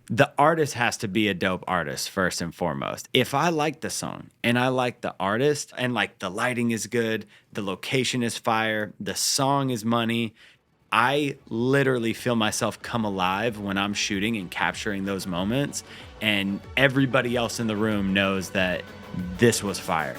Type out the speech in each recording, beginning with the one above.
the artist has to be a dope artist first and foremost. If I like the song and I like the artist and like the lighting is good, the location is fire, the song is money, I literally feel myself come alive when I'm shooting and capturing those moments, and everybody else in the room knows that this was fire.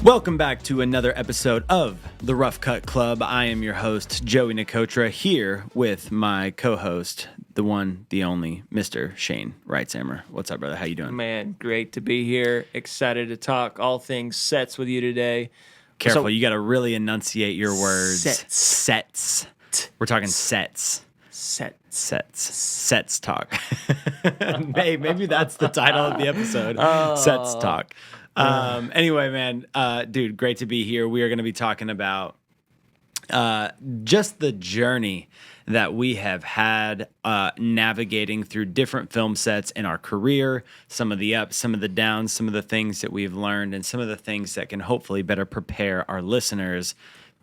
Welcome back to another episode of the Rough Cut Club. I am your host, Joey Nicotra, here with my co-host, the one, the only, Mr. Shane Reitzammer. What's up, brother? How you doing? Man, great to be here. Excited to talk all things sets with you today. Careful, you got to really enunciate your words. Sets. We're talking sets. Sets talk. Maybe that's the title of the episode. Sets talk. Anyway, man, dude, great to be here. We are going to be talking about just the journey that we have had navigating through different film sets in our career, some of the ups, some of the downs, some of the things that we've learned, and some of the things that can hopefully better prepare our listeners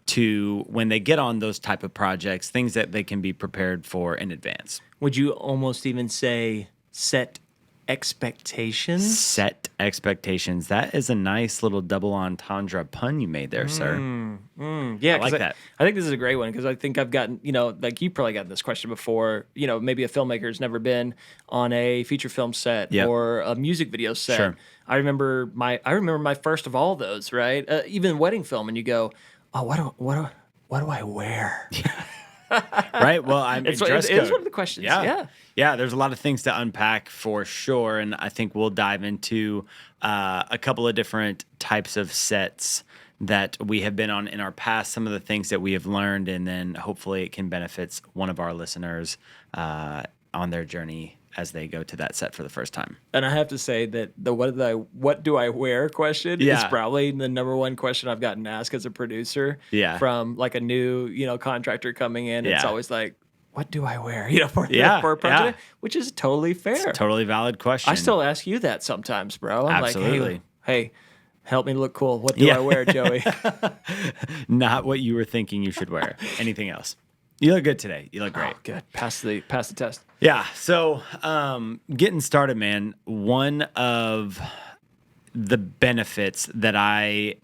to when they get on those type of projects, things that they can be prepared for in advance. Would you almost even say set expectations? Set expectations. That is a nice little double entendre pun you made there, sir. Yeah, I like that. I think this is a great one because I think I've gotten, like you probably gotten this question before, maybe a filmmaker's never been on a feature film set or a music video set. Sure. I remember my first of all those, right? Even wedding film, and you go, oh, what do I wear? Right? Well, It's one of the questions. Yeah, there's a lot of things to unpack for sure, and I think we'll dive into a couple of different types of sets that we have been on in our past, some of the things that we have learned, and then hopefully it can benefit one of our listeners on their journey as they go to that set for the first time. And I have to say that the what do I wear question is probably the number one question I've gotten asked as a producer from like a new, contractor coming in. It's always like, what do I wear? For a project, which is totally fair. It's a totally valid question. I still ask you that sometimes, bro. I'm Absolutely. like, hey, help me look cool. What do I wear, Joey? Not what you were thinking you should wear. Anything else? You look good today. You look great. Oh, good. Pass the test. Yeah. So, getting started, man, one of the benefits that I'll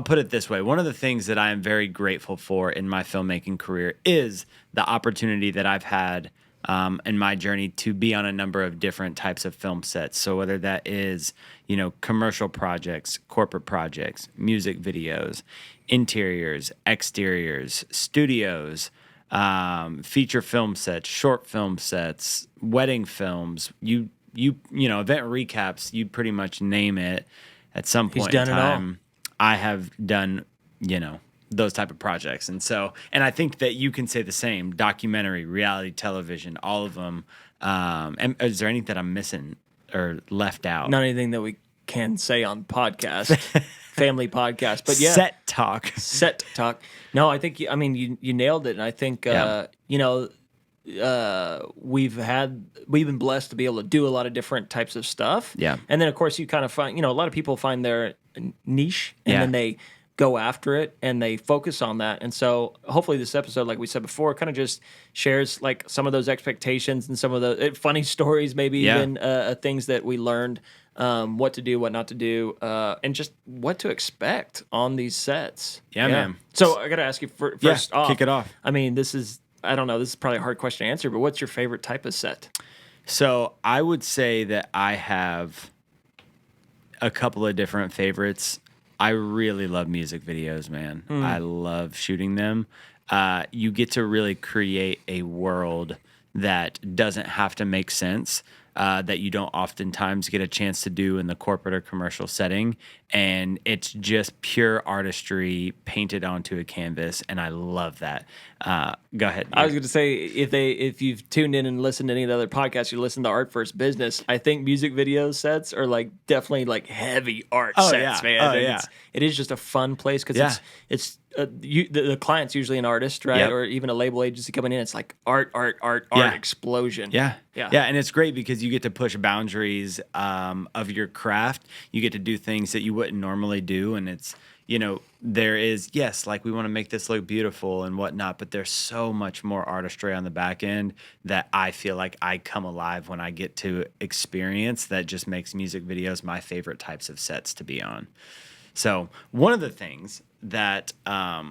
put it this way. One of the things that I am very grateful for in my filmmaking career is the opportunity that I've had in my journey to be on a number of different types of film sets. So whether that is, commercial projects, corporate projects, music videos, interiors, exteriors, studios, feature film sets, short film sets, wedding films, event recaps, you pretty much name it at some point in time. I have done, those type of projects. And I think that you can say the same, documentary, reality television, all of them. And is there anything that I'm missing or left out? Not anything that we can say on podcast, family podcast, but Set talk. No, I think, you nailed it. And I think, we've been blessed to be able to do a lot of different types of stuff. Yeah. And then of course you kind of find, a lot of people find their niche and then they go after it and they focus on that. And so hopefully this episode, like we said before, kind of just shares like some of those expectations and some of the funny stories, maybe even things that we learned, what to do, what not to do, and just what to expect on these sets. Yeah, man. So I got to ask you first off. Kick it off. I mean, this is probably a hard question to answer, but what's your favorite type of set? So I would say that I have a couple of different favorites. I really love music videos, man. I love shooting them. You get to really create a world that doesn't have to make sense, that you don't oftentimes get a chance to do in the corporate or commercial setting. And it's just pure artistry painted onto a canvas, and I love that. Go ahead. I was going to say, if you've tuned in and listened to any of the other podcasts, you listen to Art First Business. I think music video sets are definitely heavy art sets, man. Oh, it is just a fun place because it's the client's usually an artist, right? Yep. Or even a label agency coming in. It's like art explosion. Yeah. Yeah. Yeah, and it's great because you get to push boundaries of your craft. You get to do things that you wouldn't normally do, and it's, there is, yes, like we want to make this look beautiful and whatnot, but there's so much more artistry on the back end that I feel like I come alive when I get to experience, that just makes music videos my favorite types of sets to be on. So one of the things that I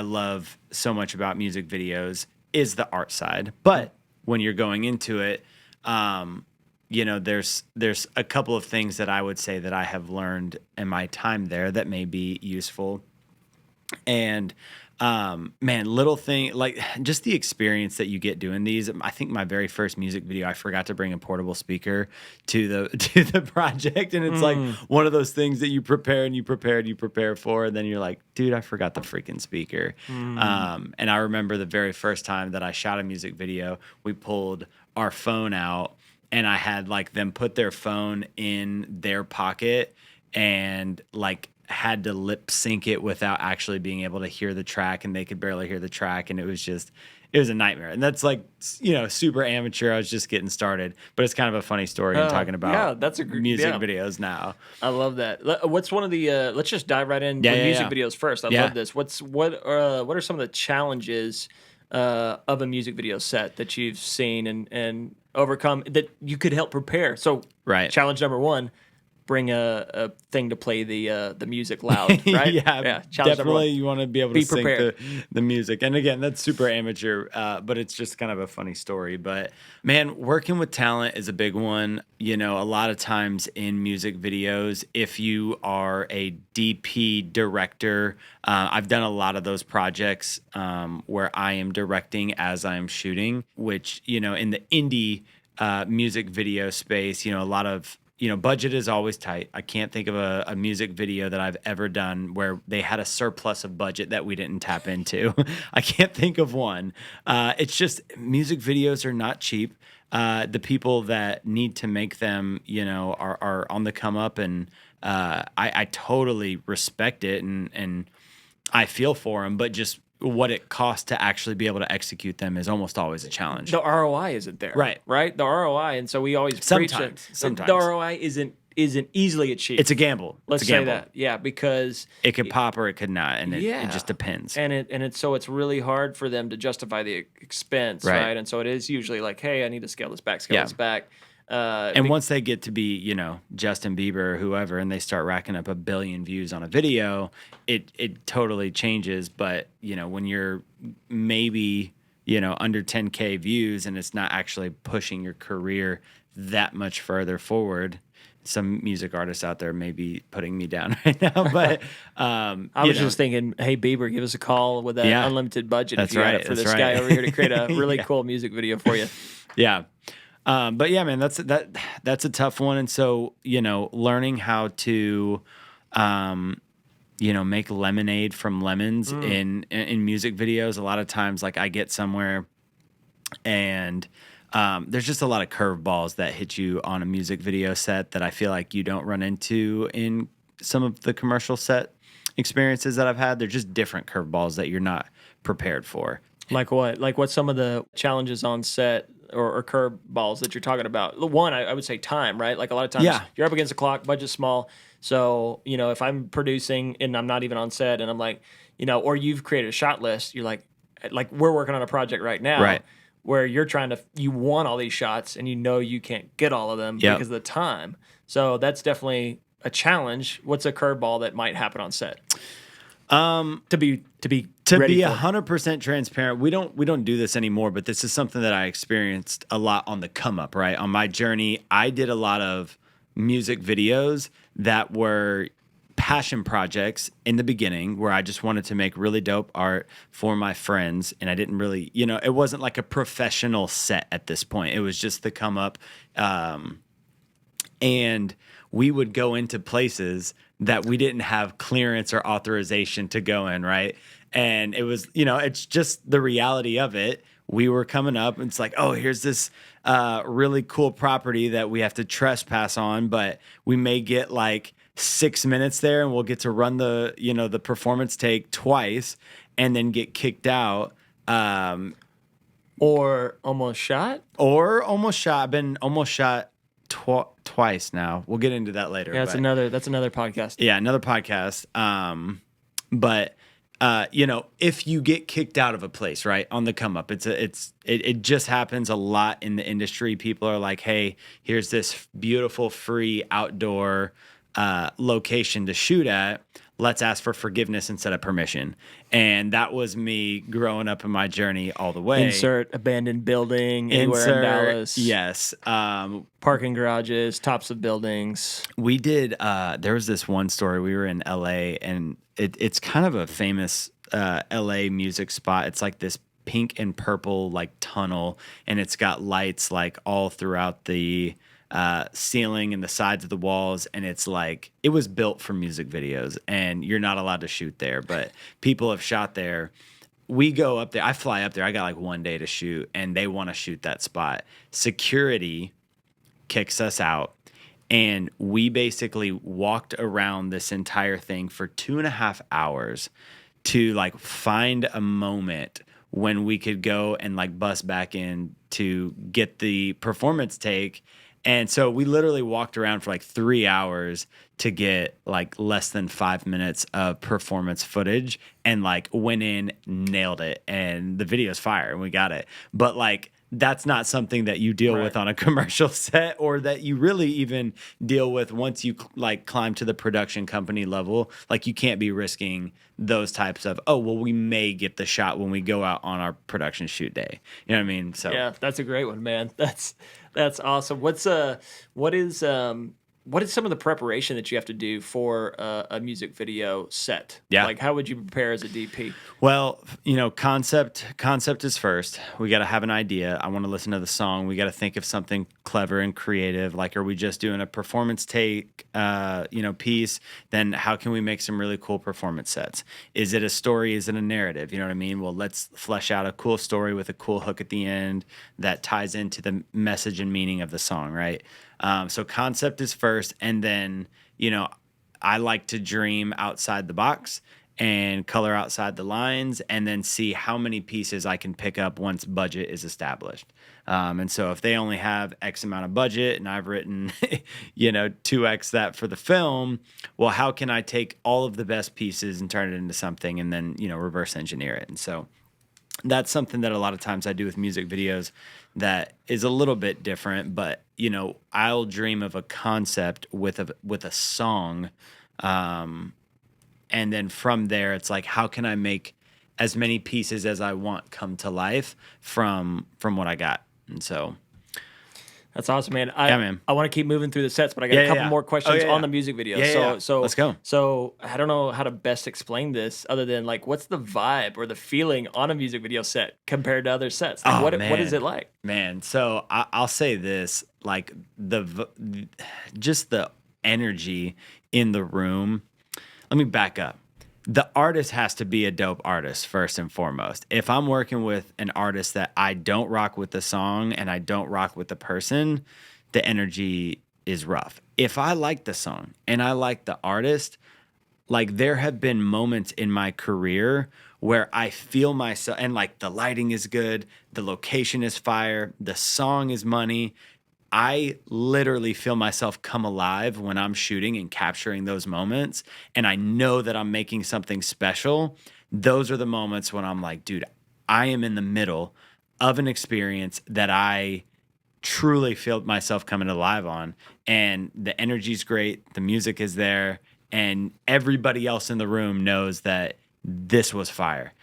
love so much about music videos is the art side. But when you're going into it, there's a couple of things that I would say that I have learned in my time there that may be useful. And man, little thing like just the experience that you get doing these. I think my very first music video, I forgot to bring a portable speaker to the to the project, and it's like one of those things that you prepare and you prepare and you prepare for, and then you're like, dude, I forgot the freaking speaker. And I remember the very first time that I shot a music video, we pulled our phone out, and I had like them put their phone in their pocket and like had to lip sync it without actually being able to hear the track, and they could barely hear the track, and it was a nightmare. And that's like, super amateur. I was just getting started, but it's kind of a funny story in talking about that's a great music videos now. I love that. What's one of the let's just dive right in with music videos first. I love this. What are some of the challenges of a music video set that you've seen and overcome that you could help prepare? So challenge number 1, bring a thing to play the music loud, right? Yeah, definitely. You want to be able to sync the music. And again, that's super amateur, but it's just kind of a funny story. But man, working with talent is a big one. A lot of times in music videos, if you are a DP director, I've done a lot of those projects where I am directing as I'm shooting, which, in the indie music video space, a lot of budget is always tight. I can't think of a music video that I've ever done where they had a surplus of budget that we didn't tap into. I can't think of one. It's just music videos are not cheap. The people that need to make them, are on the come up, and I totally respect it, and I feel for them, but just what it costs to actually be able to execute them is almost always a challenge. The ROI isn't there. Right. The ROI. And so we always sometimes, preach it. Sometimes. The ROI isn't easily achieved. It's a gamble. Let's say that. Yeah, because it could pop or it could not, and it just depends. And it's really hard for them to justify the expense, right? And so it is usually like, hey, I need to scale this back, this back. And once they get to be, Justin Bieber or whoever, and they start racking up 1 billion views on a video, it totally changes. But, when you're maybe, under 10K views and it's not actually pushing your career that much further forward, some music artists out there may be putting me down right now. But I was just thinking, hey, Bieber, give us a call with that unlimited budget if you had it for this guy over here to create a really cool music video for you. Yeah. But yeah, man, that's a tough one. And so, learning how to, make lemonade from lemons in music videos. A lot of times, like I get somewhere and there's just a lot of curveballs that hit you on a music video set that I feel like you don't run into in some of the commercial set experiences that I've had. They're just different curveballs that you're not prepared for. Like what? Like what's some of the challenges on set or curveballs that you're talking about? One, I would say time, right? Like a lot of times you're up against the clock, budget's small. So, if I'm producing and I'm not even on set and I'm like, or you've created a shot list, you're like we're working on a project right now where you want all these shots and you can't get all of them because of the time. So that's definitely a challenge. What's a curveball that might happen on set? To be 100% transparent, we don't do this anymore, but this is something that I experienced a lot on the come up, right? On my journey, I did a lot of music videos that were passion projects in the beginning where I just wanted to make really dope art for my friends, and I didn't really, it wasn't like a professional set at this point. It was just the come up, and we would go into places that we didn't have clearance or authorization to go in, right? And it was, it's just the reality of it. We were coming up, and it's like, oh, here's this really cool property that we have to trespass on, but we may get like 6 minutes there, and we'll get to run the performance take twice and then get kicked out. Or almost shot? Or almost shot. I've been almost shot twice now. We'll get into that later. Yeah, but that's another podcast. yeah, another podcast. But you know, if you get kicked out of a place, right, on the come up, it just happens a lot in the industry. People are like, hey, here's this beautiful free outdoor location to shoot at. Let's ask for forgiveness instead of permission. And that was me growing up in my journey all the way. Insert abandoned building anywhere in Dallas. Yes. Parking garages, tops of buildings. We did, there was this one story. We were in LA, and it's kind of a famous LA music spot. It's like this pink and purple like tunnel, and it's got lights like all throughout the ceiling and the sides of the walls, and it's like it was built for music videos, and you're not allowed to shoot there, but people have shot there. We go up there, I fly up there, I got like one day to shoot, and they want to shoot that spot. Security kicks us out, and we basically walked around this entire thing for 2.5 hours to like find a moment when we could go and like bust back in to get the performance take. And so we literally walked around for like 3 hours to get like less than 5 minutes of performance footage, and like went in, nailed it, and the video's fire and we got it. But like, that's not something that you deal with on a commercial set, or that you really even deal with once you like climb to the production company level. Like, you can't be risking those types of, oh, well, we may get the shot when we go out on our production shoot day. You know what I mean? So yeah, that's a great one, man. That's awesome. What is some of the preparation that you have to do for a music video set? Yeah. Like, how would you prepare as a DP? Well, you know, concept is first. We got to have an idea. I want to listen to the song. We got to think of something clever and creative. Like, are we just doing a performance take, piece? Then how can we make some really cool performance sets? Is it a story? Is it a narrative? You know what I mean? Well, let's flesh out a cool story with a cool hook at the end that ties into the message and meaning of the song, right? So concept is first, and then, you know, I like to dream outside the box and color outside the lines, and then see how many pieces I can pick up once budget is established. And so if they only have X amount of budget and I've written, 2X that for the film, well, how can I take all of the best pieces and turn it into something, and then, reverse engineer it? And so that's something that a lot of times I do with music videos that is a little bit different, but I'll dream of a concept with a song, and then from there it's like, how can I make as many pieces as I want come to life from what I got? And so that's awesome, man. man. I want to keep moving through the sets, but I got a couple more questions on the music video. So let's go. So I don't know how to best explain this other than like, what's the vibe or the feeling on a music video set compared to other sets? Like, what is it like? Man, so I'll say this, like just the energy in the room. Let me back up. The artist has to be a dope artist first and foremost. If I'm working with an artist that I don't rock with the song and I don't rock with the person, the energy is rough. If I like the song and I like the artist, like, there have been moments in my career where I feel myself, and like the lighting is good, the location is fire, the song is money. I literally feel myself come alive when I'm shooting and capturing those moments, and I know that I'm making something special. Those are the moments when I'm like, dude, I am in the middle of an experience that I truly feel myself coming alive on, and the energy's great, the music is there, and everybody else in the room knows that this was fire,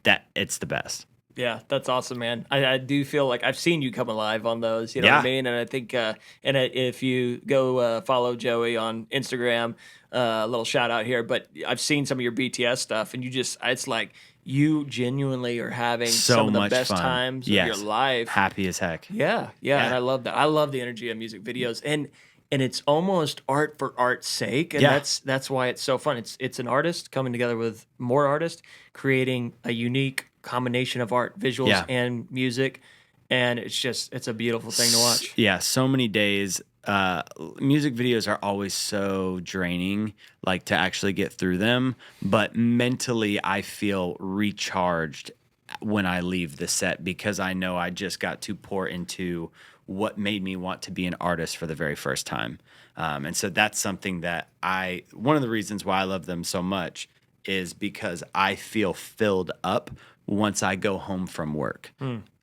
that it's the best. Yeah, that's awesome, man. I do feel like I've seen you come alive on those, you know what I mean? And I think, if you go follow Joey on Instagram, a little shout out here, but I've seen some of your BTS stuff, and it's like you genuinely are having some of the best fun. times of your life. Happy as heck. Yeah, and I love that. I love the energy of music videos, and it's almost art for art's sake, and that's why it's so fun. It's an artist coming together with more artists, creating a unique combination of art, visuals, and music, and it's a beautiful thing to watch. Yeah, so many days. Music videos are always so draining, like, to actually get through them, but mentally I feel recharged when I leave the set, because I know I just got to pour into what made me want to be an artist for the very first time. And so that's something that one of the reasons why I love them so much is because I feel filled up once I go home from work.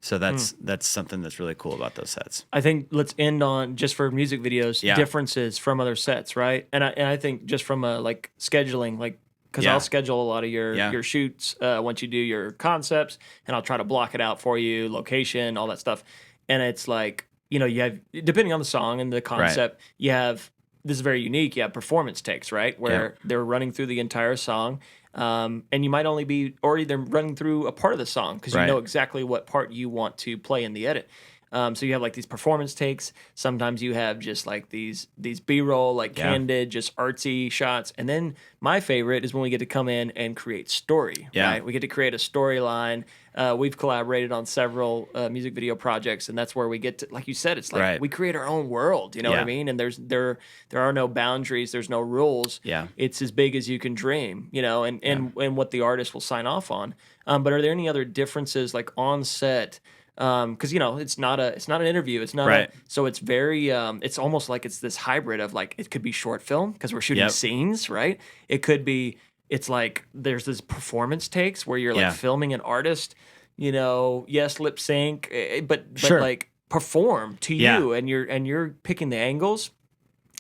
So that's something that's really cool about those sets. I think let's end on, just for music videos, differences from other sets, right? And I think just from a like scheduling, like, because I'll schedule a lot of your shoots once you do your concepts, and I'll try to block it out for you, location, all that stuff. And it's like, you have, depending on the song and the concept, you have, this is very unique, you have performance takes, right? Where they're running through the entire song. And you might only be already they're running through a part of the song because you know exactly what part you want to play in the edit. So you have like these performance takes. Sometimes you have just like these B-roll, like candid, just artsy shots. And then my favorite is when we get to come in and create story. Right? We get to create a storyline. We've collaborated on several music video projects, and that's where we get to, like you said, it's like we create our own world. You know what I mean? And there are no boundaries. There's no rules. It's as big as you can dream. And what the artist will sign off on. But are there any other differences like on set? Because it's not an interview. It's not so it's very it's almost like it's this hybrid of like, it could be short film because we're shooting scenes, right? It could be, it's like there's this performance takes where you're like filming an artist, yes, lip sync, but like perform to you, and you're picking the angles.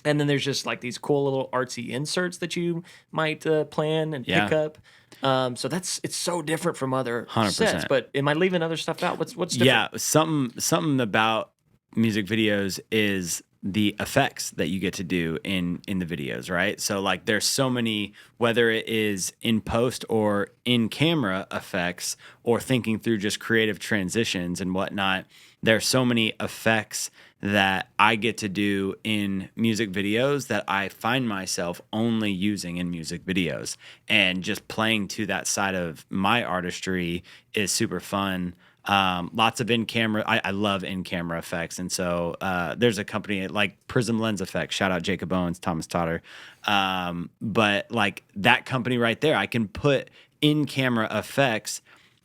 And then there's just like these cool little artsy inserts that you might plan and pick up. So it's so different from other 100%. sets. But am I leaving other stuff out? What's different? Yeah, something about music videos is the effects that you get to do in the videos, right? So like there's so many, whether it is in post or in camera effects or thinking through just creative transitions and whatnot, there's so many effects that I get to do in music videos that I find myself only using in music videos. And just playing to that side of my artistry is super fun. Lots of in-camera. I love in-camera effects. And so there's a company like Prism Lens Effects. Shout out Jacob Owens, Thomas Totter. But like that company right there, I can put in-camera effects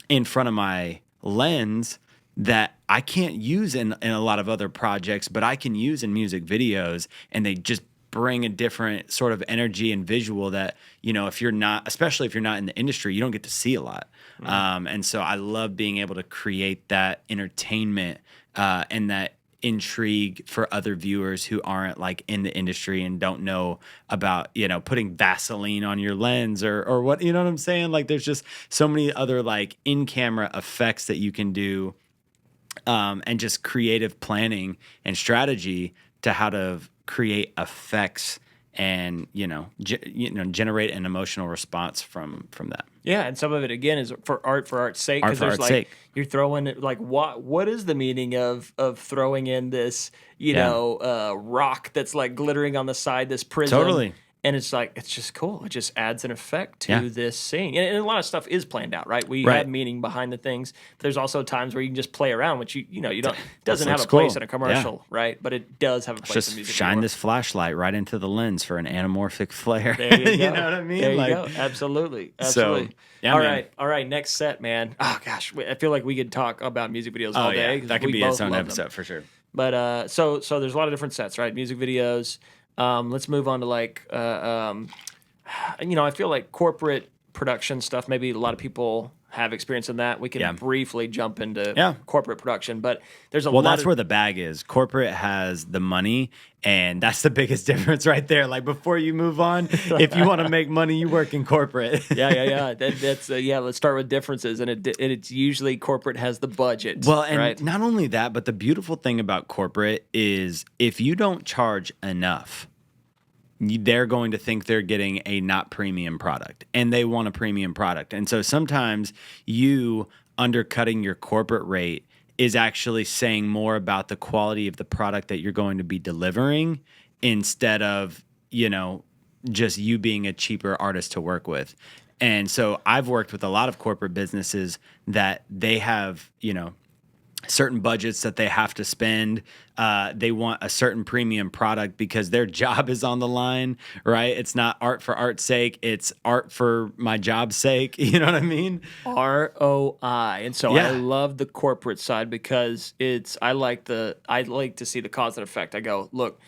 in front of my lens that I can't use in a lot of other projects, but I can use in music videos, and they just bring a different sort of energy and visual that, if you're not, especially if you're not in the industry, you don't get to see a lot. And so I love being able to create that entertainment and that intrigue for other viewers who aren't like in the industry and don't know about, putting Vaseline on your lens or what, you know what I'm saying? Like there's just so many other like in-camera effects that you can do. And just creative planning and strategy to how to create effects and generate an emotional response from that. Yeah, and some of it again is for art's sake, because there's like you're throwing it like what is the meaning of throwing in this rock that's like glittering on the side, this prism. Totally. And it's like, it's just cool. It just adds an effect to this scene. And a lot of stuff is planned out, right? We have meaning behind the things. But there's also times where you can just play around, which you don't, doesn't have a place in a commercial, right? But it does have a place in music. Shine this flashlight right into the lens for an anamorphic flare. There you go. You know what I mean? There you go. Absolutely. So, all right. Next set, man. Oh gosh, I feel like we could talk about music videos all day. That could be its own episode for sure. But so there's a lot of different sets, right? Music videos. Let's move on to like, I feel like corporate production stuff. Maybe a lot of people have experience in that. We can briefly jump into corporate production, but there's a lot. Well, that's where the bag is. Corporate has the money, and that's the biggest difference right there. Like before you move on, if you want to make money, you work in corporate. That's let's start with differences, and it's usually corporate has the budget. Well, and not only that, but the beautiful thing about corporate is if you don't charge enough, they're going to think they're getting a not premium product, and they want a premium product. And so sometimes you undercutting your corporate rate is actually saying more about the quality of the product that you're going to be delivering instead of, just you being a cheaper artist to work with. And so I've worked with a lot of corporate businesses that they have, certain budgets that they have to spend. They want a certain premium product because their job is on the line, right? It's not art for art's sake. It's art for my job's sake. You know what I mean? ROI. And so I Yeah. love the corporate side because I like to see the cause and effect. I go, look,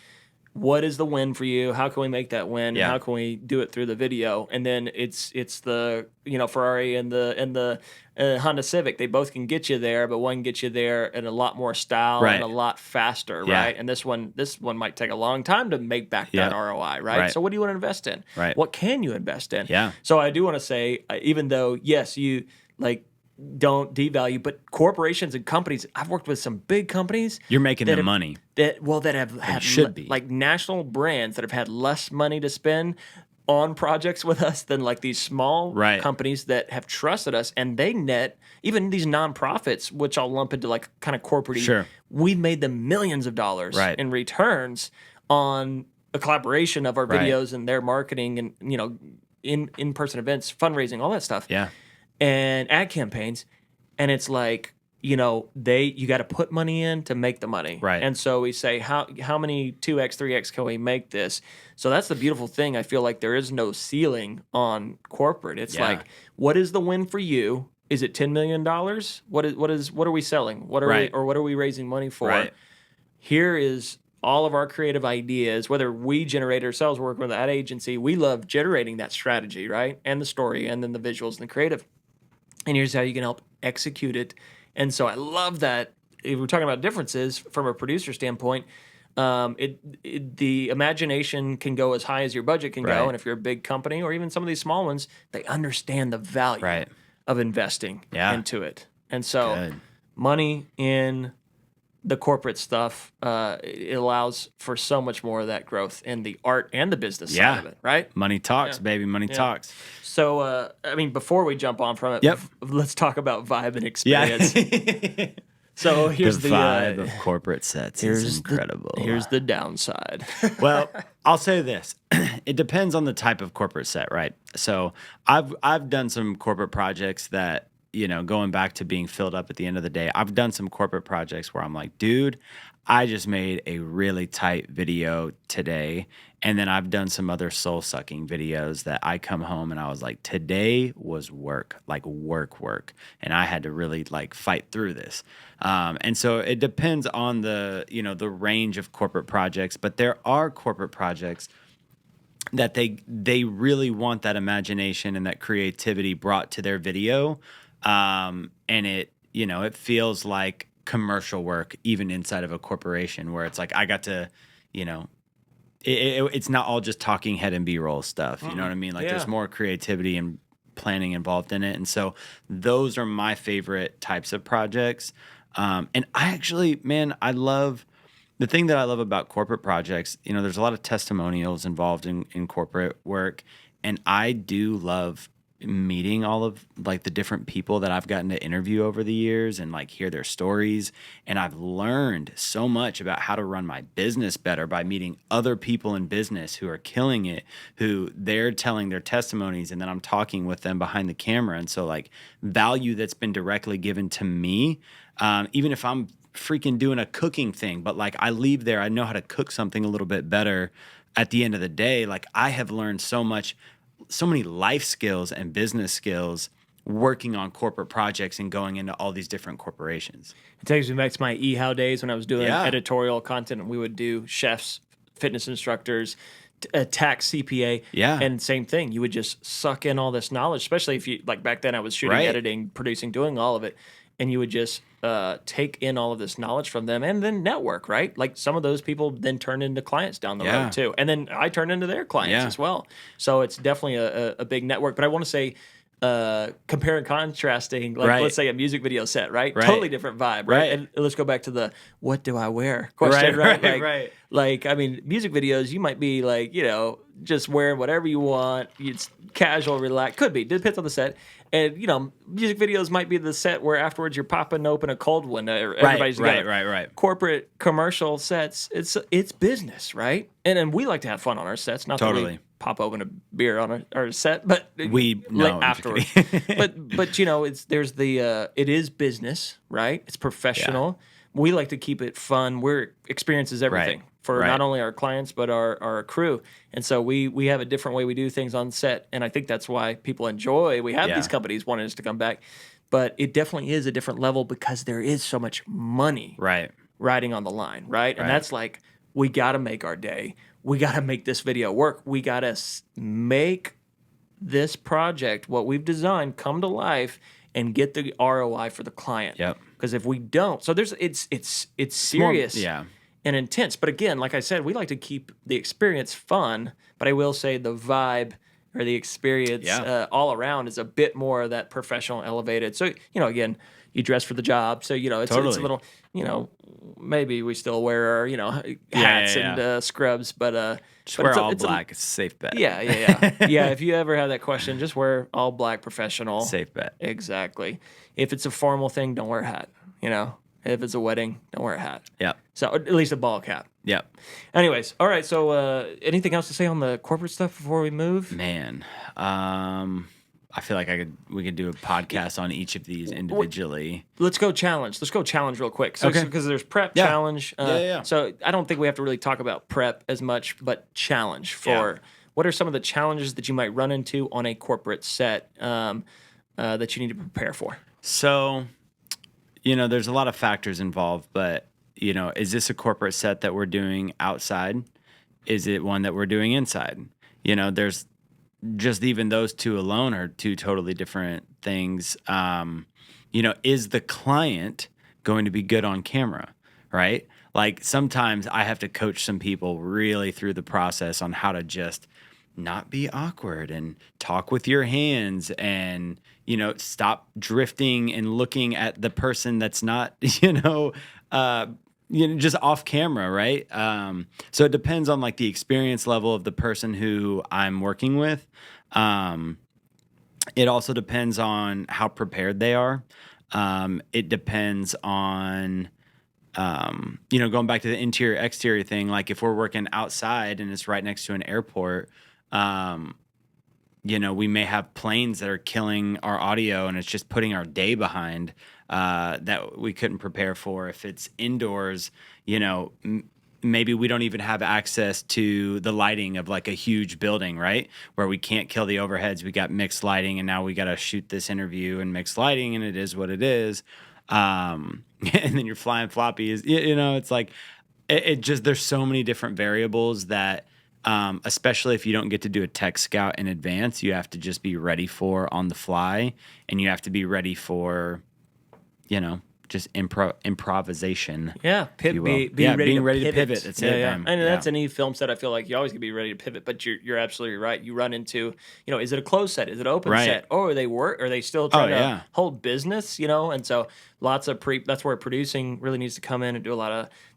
what is the win for you? How can we make that win? Yeah. How can we do it through the video? And then it's the Ferrari and the Honda Civic. They both can get you there, but one gets you there in a lot more style Right. and a lot faster, Yeah. right? And this one might take a long time to make back Yeah. that ROI, right? Right. So what do you want to invest in? Right. What can you invest in? Yeah. So I do want to say, even though yes, you like don't devalue, but corporations and companies. I've worked with some big companies. You're making that them have- money. that have had should be. like national brands that have had less money to spend on projects with us than like these small Right. companies that have trusted us, and they net even these nonprofits, which I'll lump into like kind of corporate. Sure. We made them millions of dollars Right. in returns on a collaboration of our Right. videos and their marketing and in-person events, fundraising, all that stuff Yeah. and ad campaigns, and it's like you got to put money in to make the money, Right. And so we say how many 2x 3x can we make this? So that's the beautiful thing. I feel like there is no ceiling on corporate. It's Yeah. like, what is the win for you? Is it $10 million? What are we selling? What are we raising money for? Right. Here is all of our creative ideas, whether we generate ourselves working with that agency. We love generating that strategy, right? And the story, and then the visuals and the creative. And here's how you can help execute it. And so I love that. If we're talking about differences from a producer standpoint, the imagination can go as high as your budget can Right. go. And if you're a big company or even some of these small ones, they understand the value Right. of investing Yeah. into it. And so Good. money in the corporate stuff, it allows for so much more of that growth in the art and the business Yeah. side of it, right? Money talks, baby. Money talks. So, before we jump on from it, Yep. let's talk about vibe and Yeah. experience. So here's the vibe of corporate sets is incredible. Here's the downside. Well, I'll say this. It depends on the type of corporate set, right? So I've done some corporate projects that, going back to being filled up at the end of the day, I've done some corporate projects where I'm like, dude, I just made a really tight video today. And then I've done some other soul-sucking videos that I come home and I was like, today was work, like work. And I had to really like fight through this. And so it depends on the range of corporate projects, but there are corporate projects that they really want that imagination and that creativity brought to their video. And it feels like commercial work even inside of a corporation where it's like I got to, it's not all just talking head and B-roll stuff. You know what I mean? Like Yeah. there's more creativity and planning involved in it. And so those are my favorite types of projects. And I actually, man, the thing that I love about corporate projects, there's a lot of testimonials involved in corporate work. And I do love meeting all of like the different people that I've gotten to interview over the years and like hear their stories. And I've learned so much about how to run my business better by meeting other people in business who are killing it, who they're telling their testimonies, and then I'm talking with them behind the camera. And so like value that's been directly given to me, even if I'm freaking doing a cooking thing, but like I leave there, I know how to cook something a little bit better at the end of the day. Like I have learned so many life skills and business skills working on corporate projects and going into all these different corporations. It takes me back to my eHow days when I was doing Yeah. editorial content, and we would do chefs, fitness instructors, tax CPA. Yeah. And same thing. You would just suck in all this knowledge, especially if you, like back then I was shooting, Right. editing, producing, doing all of it. And you would just take in all of this knowledge from them and then network, right? Like some of those people then turn into clients down the Yeah. road too. And then I turn into their clients Yeah. as well. So it's definitely a big network. But I want to say, compare and contrasting, like Right. let's say a music video set, right? Right. Totally different vibe, right? Right. And let's go back to the what do I wear question, right? Right. Like, I mean, music videos, you might be like, just wearing whatever you want. It's casual, relaxed. Could be. Depends on the set. And, music videos might be the set where afterwards you're popping open a cold one. Everybody's together. Right. Corporate commercial sets, it's business, right? And we like to have fun on our sets. Not Totally. that pop open a beer on our set, but No, afterwards. but there's the it is business, right? It's professional. We like to keep it fun. Experience is everything for not only our clients but our crew, and so we have a different way we do things on set, and I think that's why people enjoy. We have these companies wanting us to come back, but it definitely is a different level because there is so much money riding on the line, right? And that's like, we got to make our day. We got to make this video work. We got to make this project, what we've designed, come to life and get the ROI for the client. Yep. Because if we don't, so it's serious and intense. But again, like I said, we like to keep the experience fun. But I will say the vibe or the experience all around is a bit more of that professional, elevated. So again, you dress for the job. So it's a little, maybe we still wear our hats and scrubs, but just wear all black. It's a safe bet. Yeah. If you ever have that question, just wear all black, professional. Safe bet. Exactly. If it's a formal thing, don't wear a hat. If it's a wedding, don't wear a hat. Yeah. So at least a ball cap. Yep. Anyways, all right. So anything else to say on the corporate stuff before we move? Man, I feel like we could do a podcast on each of these individually. Let's go challenge. Let's go challenge real quick. So, because there's prep, challenge. So I don't think we have to really talk about prep as much, but challenge for what are some of the challenges that you might run into on a corporate set that you need to prepare for? So, there's a lot of factors involved, but, is this a corporate set that we're doing outside? Is it one that we're doing inside? There's just even those two alone are two totally different things. Is the client going to be good on camera, right? Like sometimes I have to coach some people really through the process on how to just not be awkward and talk with your hands and, stop drifting and looking at the person that's not, just off camera, right? So it depends on like the experience level of the person who I'm working with. It also depends on how prepared they are. It depends on, going back to the interior exterior thing. Like if we're working outside and it's right next to an airport, we may have planes that are killing our audio and it's just putting our day behind. That we couldn't prepare for. If it's indoors, maybe we don't even have access to the lighting of like a huge building, right? Where we can't kill the overheads. We got mixed lighting and now we got to shoot this interview in mixed lighting and it is what it is. And then you're flying floppies, it's like, it just, there's so many different variables that, especially if you don't get to do a tech scout in advance, you have to just be ready for on the fly and you have to be ready for, just improvisation. Yeah, being ready to pivot. That's it. And that's any film set. I feel like you always can be ready to pivot, but you're absolutely right. You run into, is it a closed set? Is it an open set? Or are they still trying to hold business? And so lots of that's where producing really needs to come in and do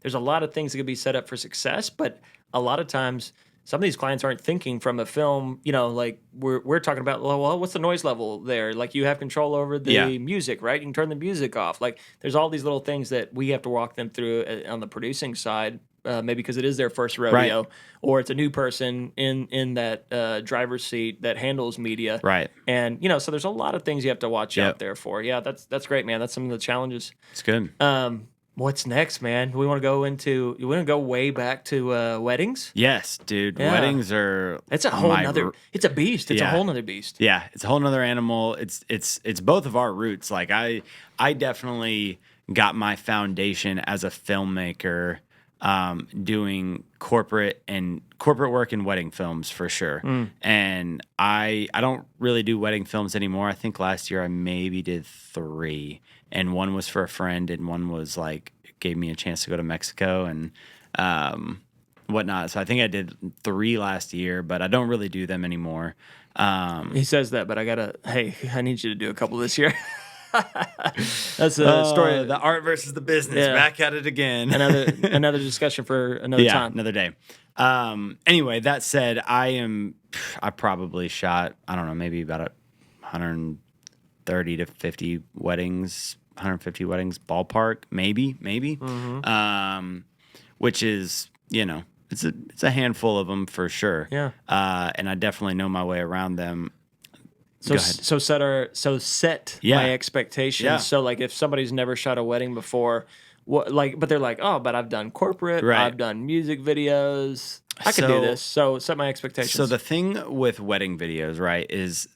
there's a lot of things that could be set up for success, but a lot of times some of these clients aren't thinking from a film, like we're talking about, well, what's the noise level there? Like you have control over the music, right? You can turn the music off. Like there's all these little things that we have to walk them through on the producing side, maybe because it is their first rodeo or it's a new person in that driver's seat that handles media. Right. And, so there's a lot of things you have to watch out there for. Yeah, that's great, man. That's some of the challenges. It's good. What's next, man? You want to go way back to weddings? Yes, dude. Yeah. Weddings are. It's a whole nother. It's a beast. It's a whole nother beast. Yeah, it's a whole nother animal. It's both of our roots. Like I definitely got my foundation as a filmmaker, doing corporate work and wedding films for sure. And I don't really do wedding films anymore. I think last year I maybe did 3. And one was for a friend, and one was like gave me a chance to go to Mexico and whatnot. So I think I did 3 last year, but I don't really do them anymore. He says that, but I need you to do a couple this year. That's a story. The art versus the business. Yeah. Back at it again. another discussion for another time. Another day. Anyway, that said, I probably shot, I don't know, maybe about 130 to 50 weddings. 150 weddings ballpark, maybe. Mm-hmm. Which is, it's a handful of them for sure. Yeah. And I definitely know my way around them. So Go ahead. set Yeah. my expectations. Yeah. So like if somebody's never shot a wedding before, but they're like, oh, but I've done corporate, Right. I've done music videos, I can do this. So set my expectations. So the thing with wedding videos, right, is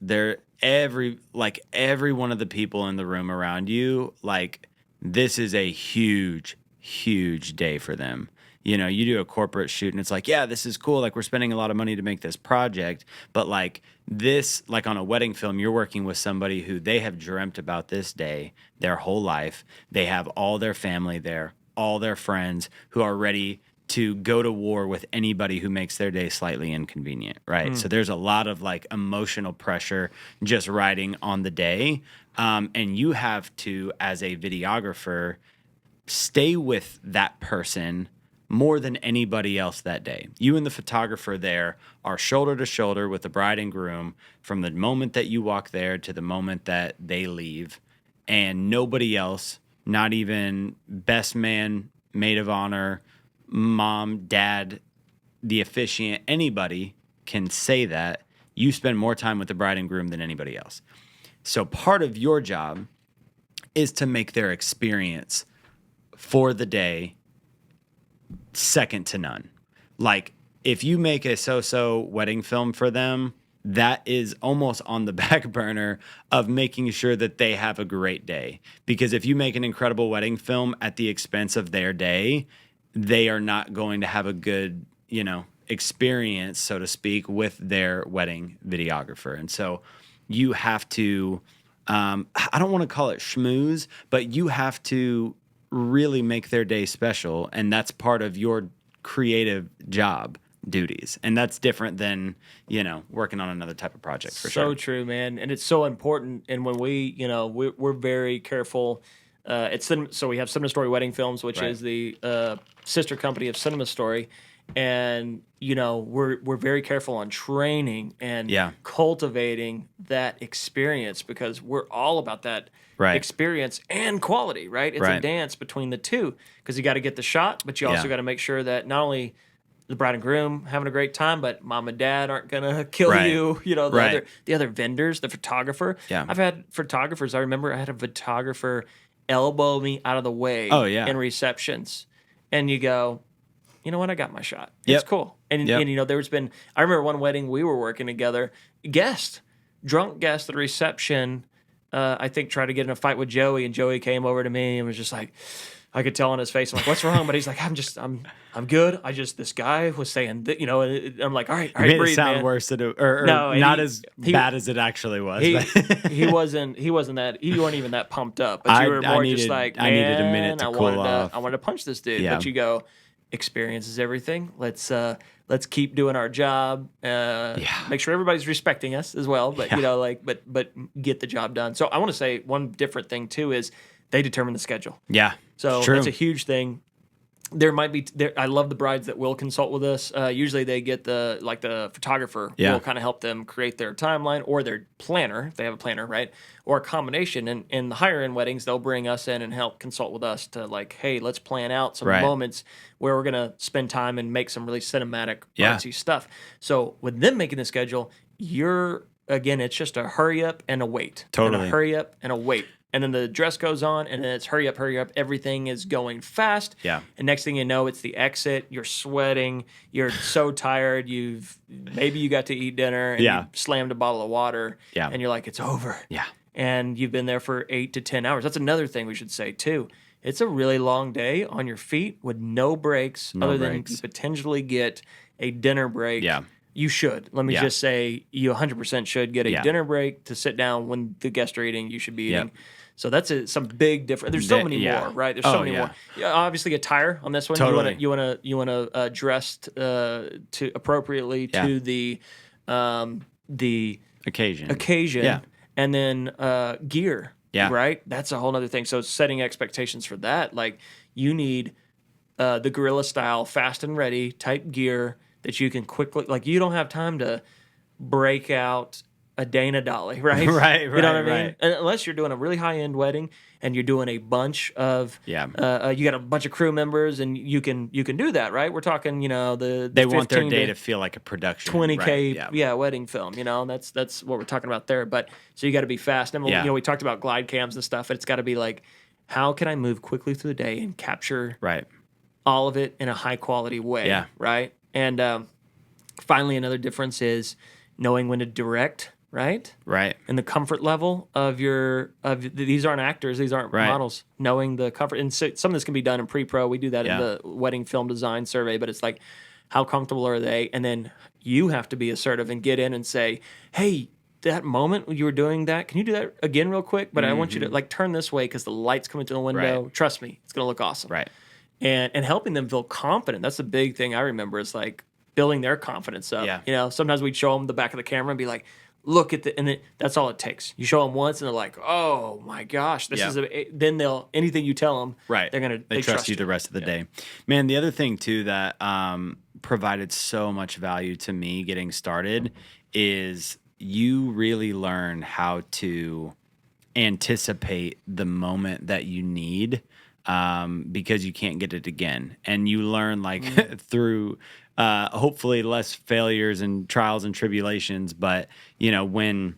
every one of the people in the room around you, like this is a huge, huge day for them. You know, you do a corporate shoot and it's like, yeah, this is cool. Like we're spending a lot of money to make this project. But like this, like on a wedding film, you're working with somebody who they have dreamt about this day their whole life. They have all their family there, all their friends who are ready to go to war with anybody who makes their day slightly inconvenient, right? So there's a lot of like emotional pressure just riding on the day. And you have to, as a videographer, stay with that person more than anybody else that day. You and the photographer there are shoulder to shoulder with the bride and groom from the moment that you walk there to the moment that they leave. And nobody else, not even best man, maid of honor, mom, dad, the officiant, anybody can say that you spend more time with the bride and groom than anybody else. So part of your job is to make their experience for the day second to none. Like if you make a so-so wedding film for them, that is almost on the back burner of making sure that they have a great day. Because if you make an incredible wedding film at the expense of their day, they are not going to have a good, experience, so to speak, with their wedding videographer. And so you have to, I don't want to call it schmooze, but you have to really make their day special. And that's part of your creative job duties. And that's different than, working on another type of project for sure. So true, man. And it's so important. And when we're very careful. So we have Cinema Story Wedding Films, which Right. is the sister company of Cinema Story. And, we're very careful on training and cultivating that experience because we're all about that experience and quality, right? It's a dance between the two because you got to get the shot, but you also got to make sure that not only the bride and groom having a great time, but mom and dad aren't gonna kill you. The other vendors, the photographer. Yeah. I've had photographers. I remember I had a photographer elbow me out of the way in receptions, and you go, you know what? I got my shot. It's cool. And there's been. I remember one wedding we were working together. Drunk guest at the reception. I think tried to get in a fight with Joey, and Joey came over to me and was just like, I could tell on his face. I'm like, what's wrong? But he's like, I'm good. This guy was saying that, I'm like, all right, You made breathe, it sound man. worse than or No, not as bad as it actually was. He wasn't that. You weren't even that pumped up. But you were more just like, man, I needed a minute to cool off. I wanted to punch this dude. Yeah. But you go, experience is everything. Let's keep doing our job. Make sure everybody's respecting us as well. But but get the job done. So I want to say one different thing too is they determine the schedule. Yeah. So that's a huge thing. There might be. I love the brides that will consult with us. Usually, they get the photographer will kind of help them create their timeline or their planner if they have a planner, right? Or a combination. And in the higher end weddings, they'll bring us in and help consult with us to hey, let's plan out some moments where we're gonna spend time and make some really cinematic, artsy stuff. So with them making the schedule, it's just a hurry up and a wait. Totally. And a hurry up and a wait. And then the dress goes on, and then it's hurry up. Everything is going fast. Yeah. And next thing you know, it's the exit. You're sweating. You're so tired. Maybe you got to eat dinner, and you slammed a bottle of water. Yeah. And you're like, it's over. Yeah. And you've been there for 8 to 10 hours. That's another thing we should say too. It's a really long day on your feet with no breaks, than you potentially get a dinner break. Yeah. You should. Let me just say, you 100% should get a dinner break to sit down when the guests are eating. You should be eating. So that's some big difference. There's so many more, right? There's so many more. Yeah, obviously, attire on this one. Totally. You want to dress to appropriately to the occasion. Yeah. And then gear. Yeah. Right. That's a whole other thing. So setting expectations for that, you need the guerrilla style, fast and ready type gear that you can quickly. You don't have time to break out a Dana dolly, right? Right, You know what I mean? right. And unless you're doing a really high end wedding and you're doing a bunch of, Yeah. you got a bunch of crew members and you can do that, right? We're talking, the They want their 15 day to feel like a production. 20K, Right. Yeah. wedding film. That's what we're talking about there. But so you got to be fast. And Yeah. we talked about glide cams and stuff. It's got to be like, how can I move quickly through the day and capture Right. all of it in a high quality way? Yeah. Right. And finally, another difference is knowing when to direct. Right. Right. And the comfort level of these aren't actors, these aren't Right. models. Knowing the comfort, and so, some of this can be done in pre-pro. We do that in Yeah. the wedding film design survey, but it's like, how comfortable are they? And then you have to be assertive and get in and say, hey, that moment when you were doing that, can you do that again real quick? But I want you to like turn this way because the light's coming through the window. Right. Trust me, it's gonna look awesome. Right. And helping them feel confident. That's the big thing I remember is like building their confidence up. Yeah. Sometimes we'd show them the back of the camera and be like, look at that's all it takes. You show them once and they're like, oh my gosh, this is then anything you tell them, Right. They trust you the rest of the day. Man, the other thing too that provided so much value to me getting started is you really learn how to anticipate the moment that you need because you can't get it again. And you learn through hopefully less failures and trials and tribulations. But, when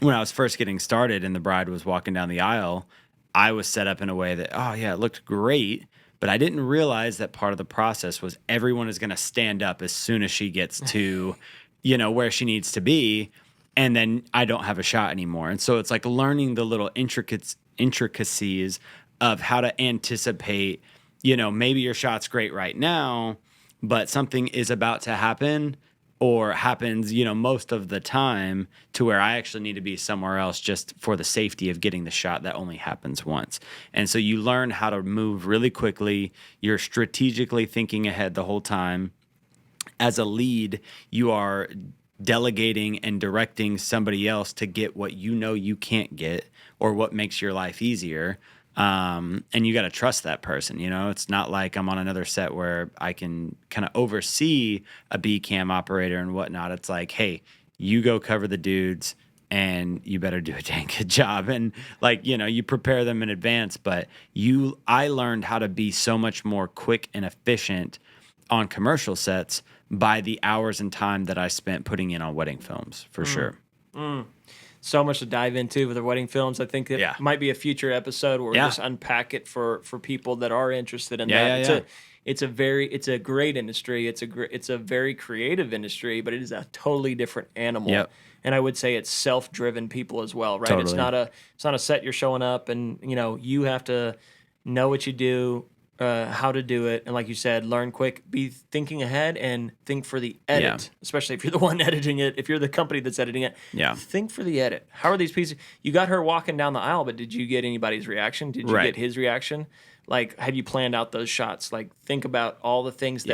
I was first getting started and the bride was walking down the aisle, I was set up in a way that, oh, yeah, it looked great. But I didn't realize that part of the process was everyone is going to stand up as soon as she gets to, where she needs to be. And then I don't have a shot anymore. And so it's like learning the little intricacies of how to anticipate, maybe your shot's great right now, but something is about to happen or happens, most of the time to where I actually need to be somewhere else just for the safety of getting the shot that only happens once. And so you learn how to move really quickly. You're strategically thinking ahead the whole time. As a lead, you are delegating and directing somebody else to get what you can't get or what makes your life easier. And you got to trust that person. It's not like I'm on another set where I can kind of oversee a B cam operator and whatnot. It's like, hey, you go cover the dudes and you better do a dang good job. And you prepare them in advance, but I learned how to be so much more quick and efficient on commercial sets by the hours and time that I spent putting in on wedding films, for sure. So much to dive into with the wedding films. I think it might be a future episode where we just unpack it for people that are interested in that. It's a great industry. It's a very creative industry, but it is a totally different animal. Yep. And I would say it's self-driven people as well, right? Totally. It's not a set you're showing up and you have to know what you do, how to do it, and like you said, learn quick, be thinking ahead, and think for the edit. Especially if you're the one editing it, if you're the company that's editing it. Think for the edit. How are these pieces? You got her walking down the aisle, but did you get anybody's reaction? Did you get his reaction? Like, have you planned out those shots? Like, think about all the things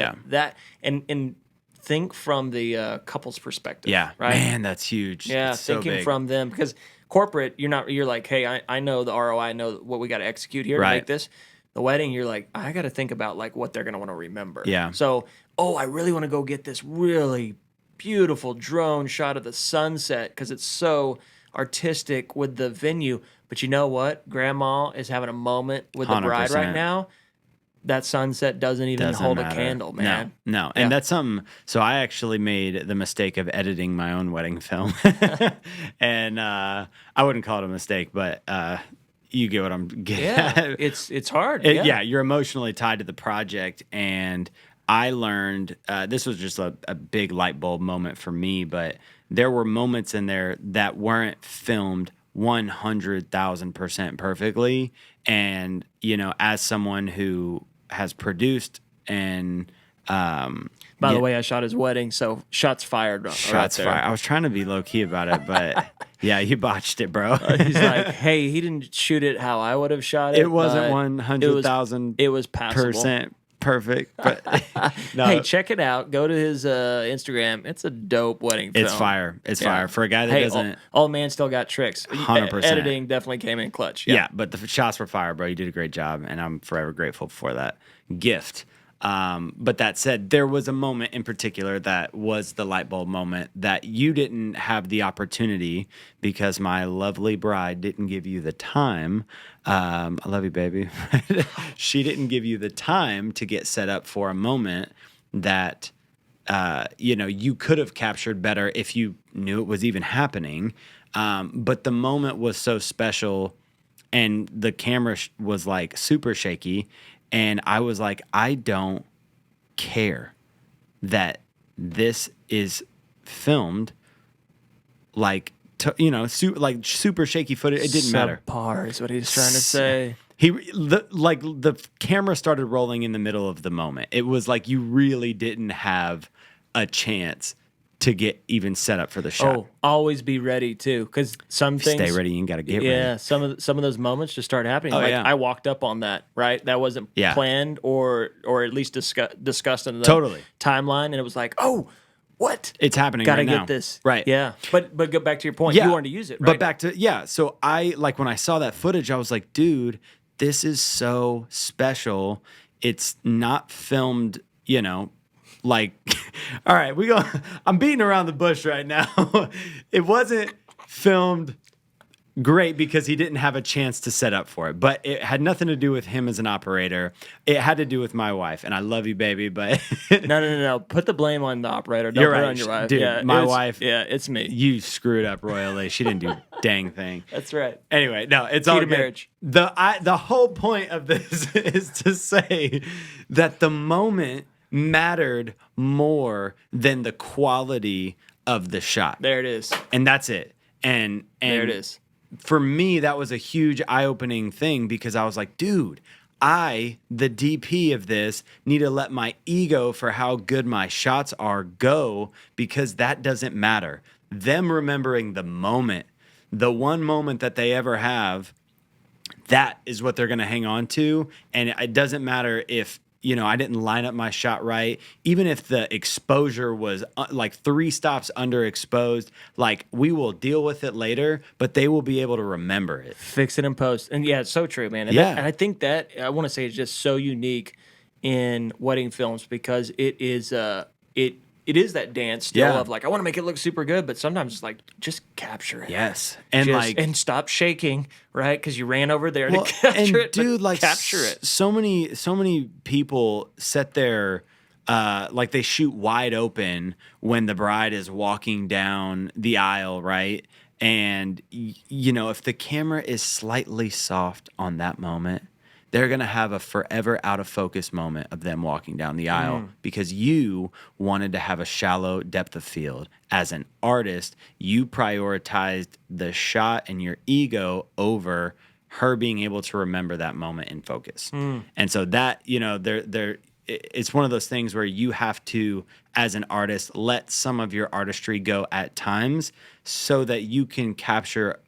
and think from the couple's perspective. Yeah, right. Man, that's huge. Yeah, it's so thinking big. from them, because corporate, you're like, hey, I know the ROI, I know what we got to execute here to make this. The wedding, you're like, I got to think about like what they're going to want to remember. Yeah. So, I really want to go get this really beautiful drone shot of the sunset because it's so artistic with the venue. But you know what? Grandma is having a moment with the bride 100%. right now. That sunset doesn't even hold matter. a candle, man. No. And that's something. So I actually made the mistake of editing my own wedding film. And I wouldn't call it a mistake, but you get what I'm getting at. It's hard. You're emotionally tied to the project. And I learned, this was just a big light bulb moment for me, but there were moments in there that weren't filmed 100,000% perfectly. And, as someone who has produced and by the way, I shot his wedding, so shots fired. Shots fired. I was trying to be low key about it, but yeah, you botched it, bro. He's like, hey, he didn't shoot it how I would have shot it. It wasn't 100,000%. It was passable. Perfect, but no. Hey, check it out. Go to his Instagram. It's a dope wedding film. It's fire. It's fire for a guy that doesn't. Old man still got tricks. 100%. Editing definitely came in clutch. Yeah, but the shots were fire, bro. You did a great job, and I'm forever grateful for that gift. But that said, there was a moment in particular that was the light bulb moment that you didn't have the opportunity because my lovely bride didn't give you the time. I love you, baby. She didn't give you the time to get set up for a moment that you could have captured better if you knew it was even happening. But the moment was so special, and the camera was like super shaky, and I was like, I don't care that this is filmed like like super shaky footage. It didn't matter. Subpar is what he's trying to say. The camera started rolling in the middle of the moment. It was like you really didn't have a chance to get even set up for the shot. Oh, always be ready too, because some things Stay ready. You got to get ready. Yeah, some of those moments just start happening. Oh, like yeah. I walked up on that, right? That wasn't planned or at least discussed in the timeline, and it was like, oh, what? It's happening. Gotta right get now. this right. Yeah, but go back to your point. You wanted to use it, right? But back to So I when I saw that footage, I was like, dude, this is so special. It's not filmed, like, all right, I'm beating around the bush right now. It wasn't filmed great because he didn't have a chance to set up for it, but it had nothing to do with him as an operator. It had to do with my wife, and I love you, baby, but no. Put the blame on the operator. Don't You're put right. it on your wife. Dude, my wife. Yeah, it's me. You screwed up royally. She didn't do a dang thing. That's right. Anyway, no, it's Key all to good. marriage. The whole point of this is to say that the moment mattered more than the quality of the shot. There it is. And that's it. And there it is. For me, that was a huge eye-opening thing because I was like, dude, I, the DP of this, need to let my ego for how good my shots are go, because that doesn't matter. Them remembering the moment, the one moment that they ever have, that is what they're going to hang on to. And it doesn't matter if, I didn't line up my shot right. Even if the exposure was like 3 stops underexposed, like, we will deal with it later, but they will be able to remember it. Fix it in post. And yeah, it's so true, man. And and I think that, I want to say, it's just so unique in wedding films because it is it is that dance still of like, I want to make it look super good, but sometimes it's like, just capture it. Yes. And and stop shaking, right? Because you ran over there to capture it. Dude, like, capture it. So many people set their like, they shoot wide open when the bride is walking down the aisle, right? And if the camera is slightly soft on that moment, they're going to have a forever out of focus moment of them walking down the aisle because you wanted to have a shallow depth of field. As an artist, you prioritized the shot and your ego over her being able to remember that moment in focus. And so that, it's one of those things where you have to, as an artist, let some of your artistry go at times so that you can capture,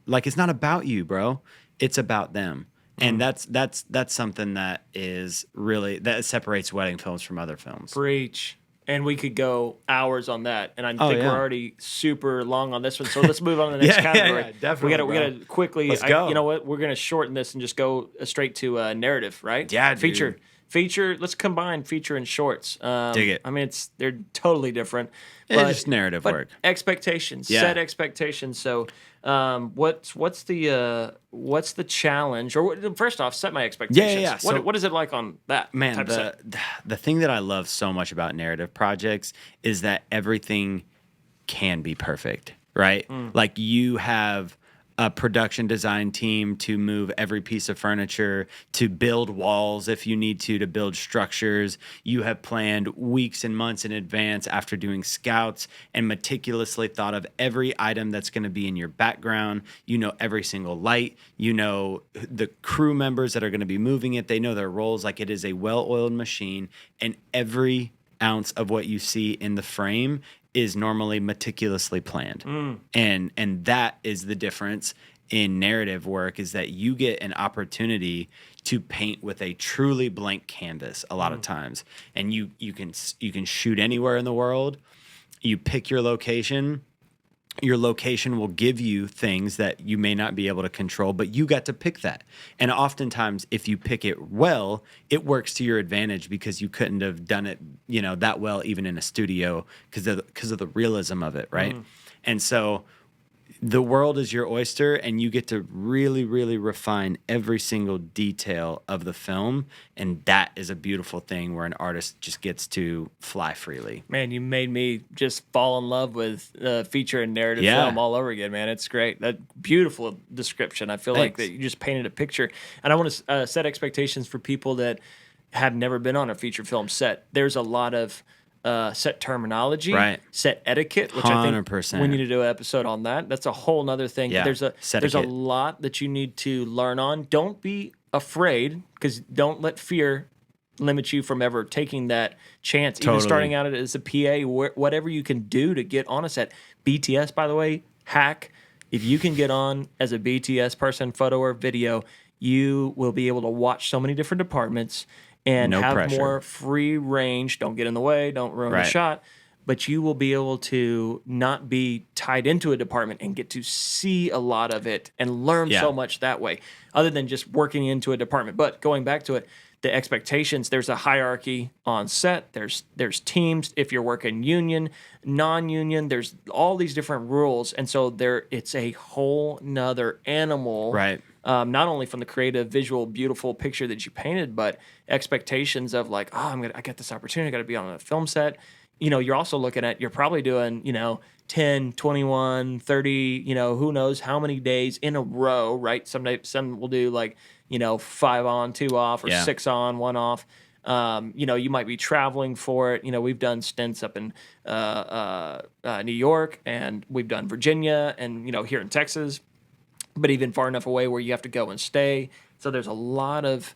like, it's not about you, bro. It's about them. And that's something that is really, that separates wedding films from other films. Preach. And we could go hours on that. And I think we're already super long on this one. So let's move on to the next category. Yeah, definitely. We gotta quickly, Let's go. You know what? We're gonna shorten this and just go straight to narrative, right? Yeah, dude. Feature. Let's combine feature and shorts. Dig it. I mean, they're totally different. It's just narrative work. Expectations. Yeah. Set expectations. So, what's the challenge? Or first off, set my expectations. Yeah. So, what is it like on that? Man, type of set? the thing that I love so much about narrative projects is that everything can be perfect, right? Like, you have a production design team to move every piece of furniture, to build walls if you need to build structures. You have planned weeks and months in advance after doing scouts and meticulously thought of every item that's going to be in your background. You know every single light. You know the crew members that are going to be moving it. They know their roles. Like, it is a well-oiled machine, and every ounce of what you see in the frame is normally meticulously planned. And that is the difference in narrative work, is that you get an opportunity to paint with a truly blank canvas a lot of times. And you can shoot anywhere in the world. You pick your location. your location will give you things that you may not be able to control, but you got to pick that. And oftentimes, if you pick it well, it works to your advantage because you couldn't have done it, that well even in a studio because of the realism of it, right? And so the world is your oyster, and you get to really, really refine every single detail of the film. And that is a beautiful thing where an artist just gets to fly freely. Man, you made me just fall in love with feature and narrative Yeah. film all over again, man. It's great. That beautiful description. I feel like Thanks. that you just painted a picture. And I want to set expectations for people that have never been on a feature film set. There's a lot of set terminology, Right. set etiquette, which I think 100%. we need to do an episode on that. That's a whole nother thing. Yeah, There's a set-etiquette. lot that you need to learn on. Don't be afraid, because don't let fear limit you from ever taking that chance. Even Totally. starting out as a PA, whatever you can do to get on a set. BTS, by the way, hack. If you can get on as a BTS person, photo or video, you will be able to watch so many different departments and No have pressure. more free range. Don't get in the way. Don't ruin the Right. shot. But you will be able to not be tied into a department and get to see a lot of it and learn Yeah. so much that way, other than just working into a department. But going back to it, the expectations, there's a hierarchy on set. There's teams. If you're working union, non-union, there's all these different rules. And so it's a whole nother animal. Right. Not only from the creative, visual, beautiful picture that you painted, but expectations of like, oh, I got this opportunity, I got to be on a film set. You're also looking at, you're probably doing, 10, 21, 30, who knows how many days in a row, right? Some will do like, 5 on, 2 off, or Yeah. 6 on, 1 off. You might be traveling for it. We've done stints up in New York, and we've done Virginia, and, here in Texas, but even far enough away where you have to go and stay. So there's a lot of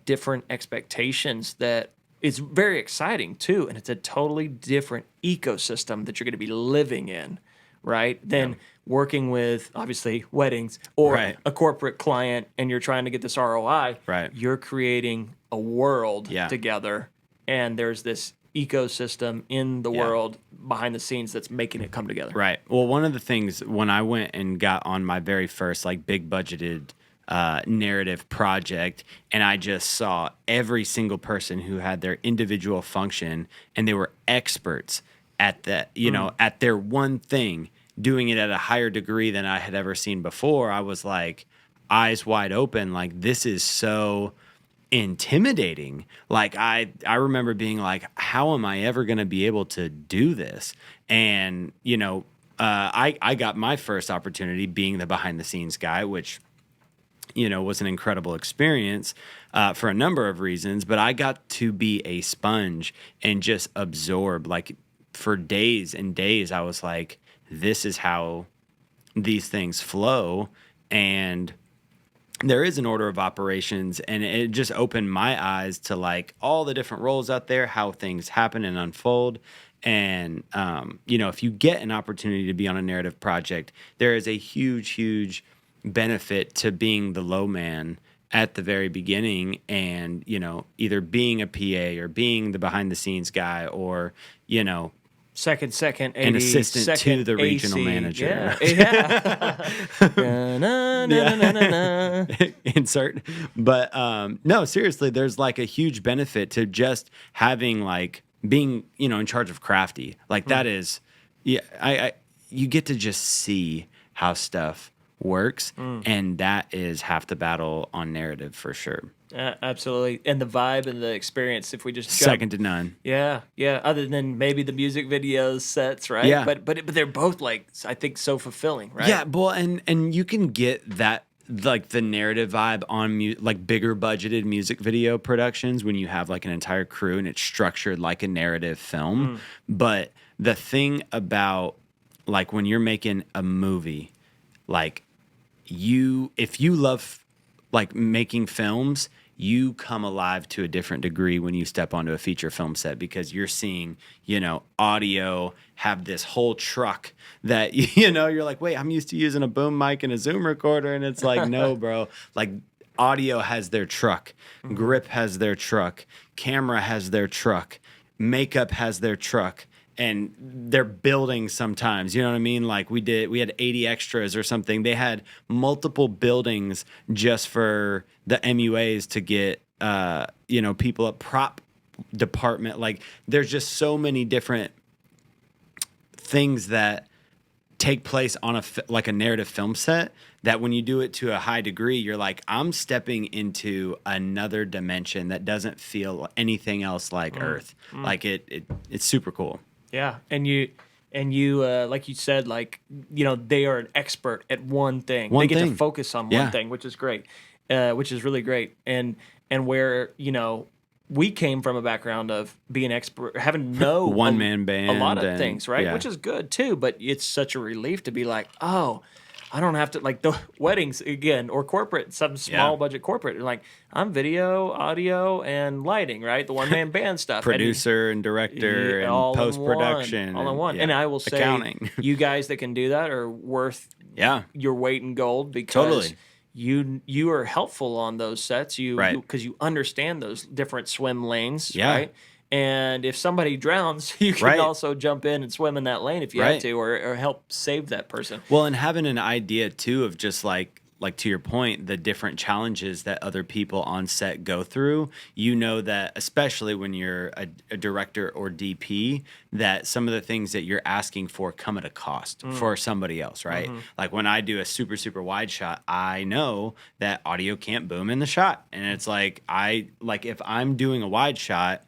different expectations that is very exciting too, and it's a totally different ecosystem that you're going to be living in, right? Than working with, obviously, weddings or Right. a corporate client, and you're trying to get this ROI. Right. You're creating a world Yeah. together, and there's this ecosystem in the Yeah. world behind the scenes that's making it come together. Right. Well, one of the things when I went and got on my very first big budgeted narrative project, and I just saw every single person who had their individual function, and they were experts at that, at their one thing, doing it at a higher degree than I had ever seen before. I was like, eyes wide open, like, this is so intimidating. Like, I remember being like, how am I ever going to be able to do this? And I got my first opportunity being the behind the scenes guy, which was an incredible experience for a number of reasons. But I got to be a sponge and just absorb. Like, for days and days, I was like, this is how these things flow. And there is an order of operations, and it just opened my eyes to all the different roles out there, how things happen and unfold. And, if you get an opportunity to be on a narrative project, there is a huge, huge benefit to being the low man at the very beginning, and, either being a PA or being the behind the scenes guy, or, Second, an 80, assistant second to the regional AC. manager. Yeah. Na, na, na, na, na, na. Insert. But no, seriously, there's a huge benefit to just having being, in charge of crafty. That is, yeah, I you get to just see how stuff works, and that is half the battle on narrative for sure. Absolutely. And the vibe and the experience, if we just Second to none. Yeah. Other than maybe the music videos sets, right? Yeah. But they're both I think so fulfilling, right? Yeah, well, and you can get that the narrative vibe on bigger budgeted music video productions when you have an entire crew and it's structured like a narrative film. But the thing about when you're making a movie, if you love making films, you come alive to a different degree when you step onto a feature film set, because you're seeing, audio have this whole truck that, you're like, wait, I'm used to using a boom mic and a Zoom recorder. And it's like, no, bro, audio has their truck, grip has their truck, camera has their truck, makeup has their truck. and they're building sometimes, you know what I mean? Like we had 80 extras or something. They had multiple buildings just for the MUAs to get, people at prop department. Like there's just so many different things that take place on like a narrative film set that when you do it to a high degree, you're like, I'm stepping into another dimension that doesn't feel anything else like Earth. Like it's super cool. Yeah, and you like you said, like, they are an expert at one thing. They get to focus on one thing, which is great, which is really great. And where we came from a background of being expert, having no one man band, a lot of things, right? Which is good too. But it's such a relief to be like, oh, I don't have to, like, the weddings again, or corporate, some small budget corporate. Like, I'm video, audio, and lighting, right? The one man band stuff, producer and director and post production, all in one. And I will say, accounting. You guys that can do that are worth your weight in gold, because you are helpful on those sets. Because you understand those different swim lanes, right? And if somebody drowns, you can also jump in and swim in that lane if you have to, or help save that person. Well, and having an idea too of just like to your point, the different challenges that other people on set go through, that especially when you're a director or DP, that some of the things that you're asking for come at a cost for somebody else, right? Like when I do a super, super wide shot, I know that audio can't boom in the shot. And it's like, if I'm doing a wide shot,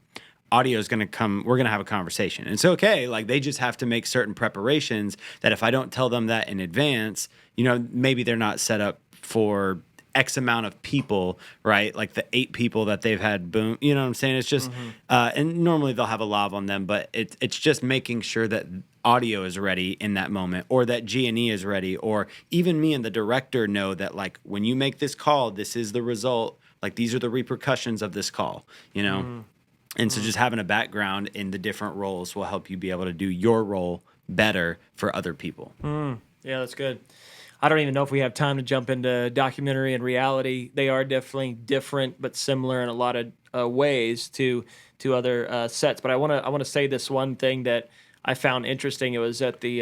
audio is going to come, we're going to have a conversation. And it's okay. Like they just have to make certain preparations that if I don't tell them that in advance, maybe they're not set up for X amount of people, right? Like the 8 people that they've had boom, you know what I'm saying? It's just, and normally they'll have a lav on them, but it's just making sure that audio is ready in that moment, or that G&E is ready, or even me and the director know that, like, when you make this call, this is the result. Like these are the repercussions of this call, And so just having a background in the different roles will help you be able to do your role better for other people. Yeah, that's good. I don't even know if we have time to jump into documentary and reality. They are definitely different, but similar in a lot of ways to other sets. But I want to say this one thing that I found interesting. It was at the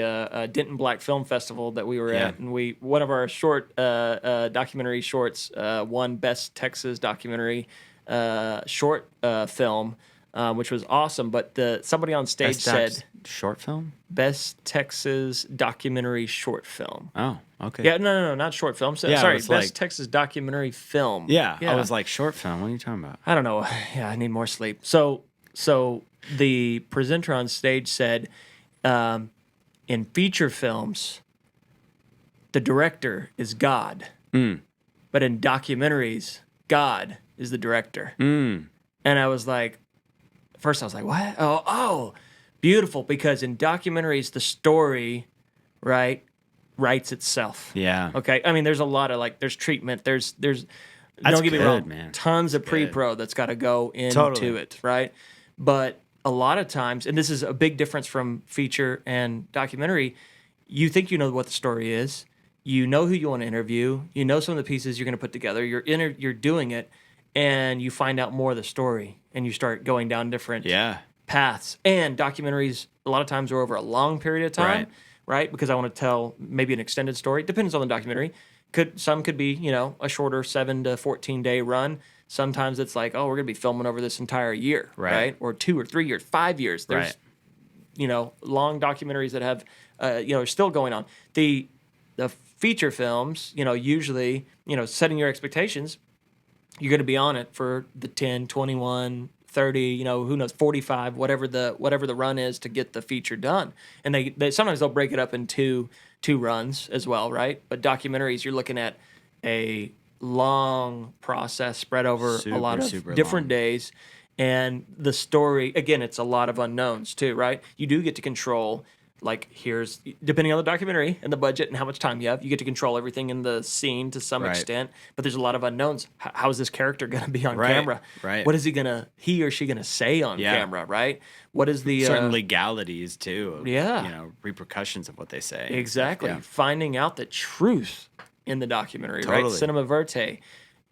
Denton Black Film Festival that we were at, and one of our short documentary shorts won Best Texas Documentary short film, which was awesome. But somebody on stage said short film, Best Texas Documentary Short Film. Oh, okay. Yeah, no, not short film. Sorry, Best Texas Documentary Film. Yeah, I was like, short film. What are you talking about? I don't know. Yeah, I need more sleep. So the presenter on stage said, in feature films, the director is God, but in documentaries, God is the director. And I was like, first I was like, what? Oh, beautiful. Because in documentaries, the story, right, writes itself. Yeah. Okay. I mean, there's a lot of there's treatment. There's That's don't get me wrong, man. tons of pre-pro that's got to go into it, right? But a lot of times, and this is a big difference from feature and documentary, you think you know what the story is. You know who you want to interview. You know some of the pieces you're going to put together. You're doing it, and you find out more of the story, and you start going down different paths. And documentaries, a lot of times, are over a long period of time, right? Because I want to tell maybe an extended story. Depends on the documentary. Some could be, a shorter 7 to 14 day run. Sometimes it's like, oh, we're going to be filming over this entire year, right? Or 2 or 3 years, 5 years. There's, long documentaries that have, are still going on. The feature films, usually, setting your expectations, you're going to be on it for the 10, 21, 30, who knows, 45, whatever the run is to get the feature done. And they sometimes they'll break it up into two runs as well, right? But documentaries, you're looking at a long process spread over a lot of different days. And the story, again, it's a lot of unknowns too, right? You do get to control, here's, depending on the documentary and the budget and how much time you have, you get to control everything in the scene to some extent, but there's a lot of unknowns. How is this character going to be on camera? Right. What is he or she going to say on camera, right? What is the... certain legalities, too. Of, repercussions of what they say. Exactly. Yeah. Finding out the truth in the documentary, right? Cinema verite.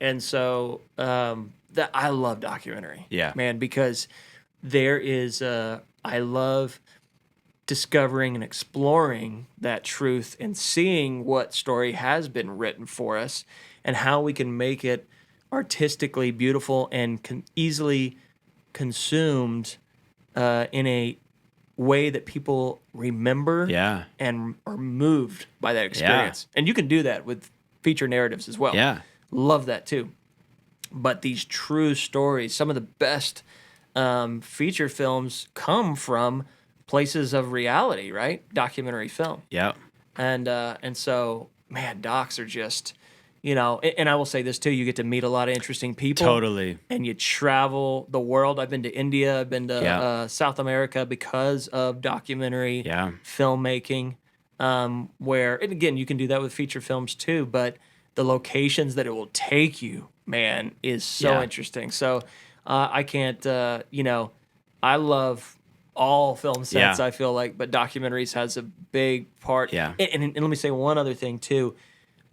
And so that I love documentary. Yeah. Man, because there is... I love... discovering and exploring that truth and seeing what story has been written for us and how we can make it artistically beautiful and easily consumed in a way that people remember Yeah. and are moved by that experience. And you can do that with feature narratives as well. Yeah. Love that too. But these true stories, some of the best feature films come from places of reality, right? Documentary film. Yep. And so, man, docs are just, and I will say this too, you get to meet a lot of interesting people. Totally. And you travel the world. I've been to India, I've been to South America because of documentary filmmaking, where, and again, you can do that with feature films too, but the locations that it will take you, man, is so interesting. So I can't, I love all film sets, I feel like, but documentaries has a big part. Yeah. And let me say one other thing too.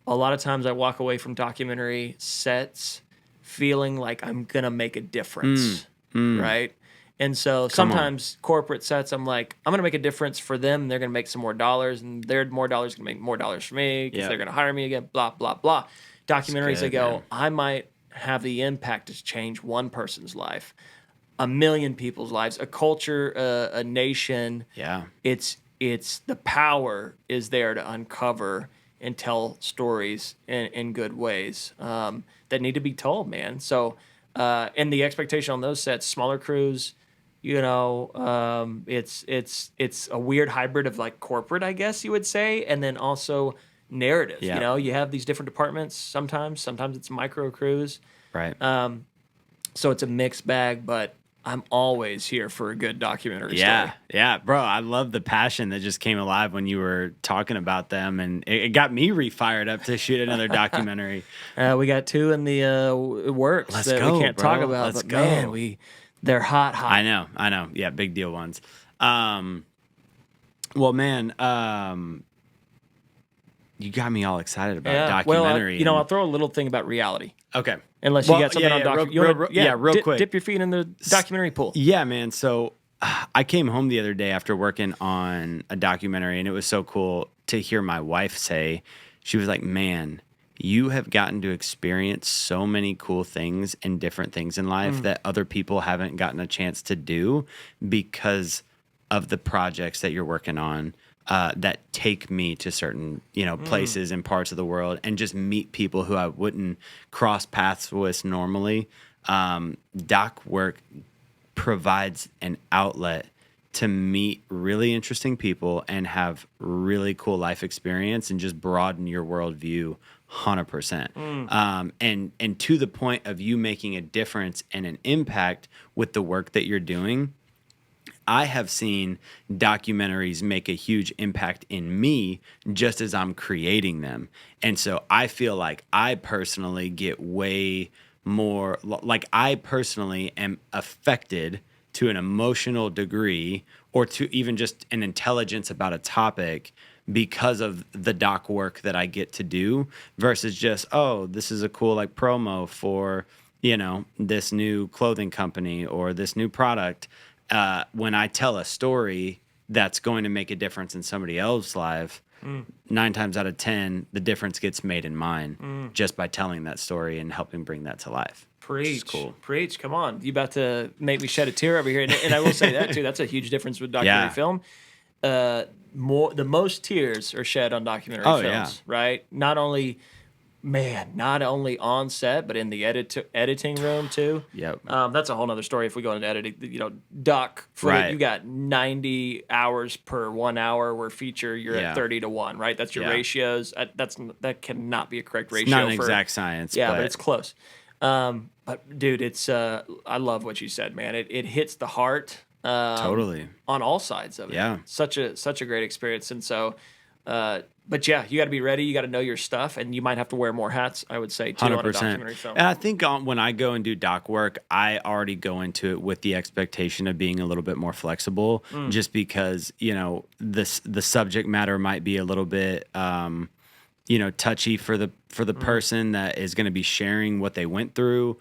A lot of times I walk away from documentary sets feeling like I'm going to make a difference, right? And so sometimes corporate sets, I'm like, I'm going to make a difference for them. They're going to make some more dollars, and their more dollars going to make more dollars for me because they're going to hire me again, blah, blah, blah. Documentaries, I go, I might have the impact to change one person's life, 1 million people's lives, a culture, a nation. Yeah. It's the power is there to uncover and tell stories in good ways that need to be told, man. So, and the expectation on those sets, smaller crews, it's a weird hybrid of like corporate, I guess you would say, and then also narrative. Yeah. You have these different departments. Sometimes it's micro crews. Right. So it's a mixed bag, but I'm always here for a good documentary story. Yeah, bro. I love the passion that just came alive when you were talking about them, and it got me refired up to shoot another documentary. We got 2 in the works Let's that go, we can't bro. talk about, Let's but go. man, they're hot. I know. Yeah, big deal ones. Well, man, you got me all excited about documentary. Well, I'll throw a little thing about reality. Okay. Unless you got something on documentary. Real quick. Dip your feet in the documentary pool. Yeah, man. So I came home the other day after working on a documentary, and it was so cool to hear my wife say, she was like, man, you have gotten to experience so many cool things and different things in life that other people haven't gotten a chance to do because of the projects that you're working on. That take me to certain, places and parts of the world and just meet people who I wouldn't cross paths with normally. Doc work provides an outlet to meet really interesting people and have really cool life experience and just broaden your worldview 100%. And to the point of you making a difference and an impact with the work that you're doing, I have seen documentaries make a huge impact in me just as I'm creating them. And so I feel like I personally get way more, like I personally am affected to an emotional degree or to even just an intelligence about a topic because of the doc work that I get to do versus just, oh, this is a cool like promo for, this new clothing company or this new product. When I tell a story that's going to make a difference in somebody else's life, 9 times out of 10, the difference gets made in mine just by telling that story and helping bring that to life. Preach, cool. Preach. Come on, you about to make me shed a tear over here, and I will say that too. That's a huge difference with documentary film. The most tears are shed on documentary films, right? Not only on set, but in the editing room too. Yep. That's a whole nother story if we go into editing. Doc footage, you got 90 hours per 1 hour, where feature you're at 30-1, right? That's your ratios. That cannot be a correct ratio. It's not an exact science. Yeah, but it's close. But dude, it's I love what you said, man. It hits the heart. Totally. On all sides of it. Yeah. Such a great experience. And so, but yeah, you got to be ready. You got to know your stuff, and you might have to wear more hats, I would say, too, 100%. On a documentary film. And I think when I go and do doc work, I already go into it with the expectation of being a little bit more flexible, just because, the subject matter might be a little bit, touchy for the person that is going to be sharing what they went through.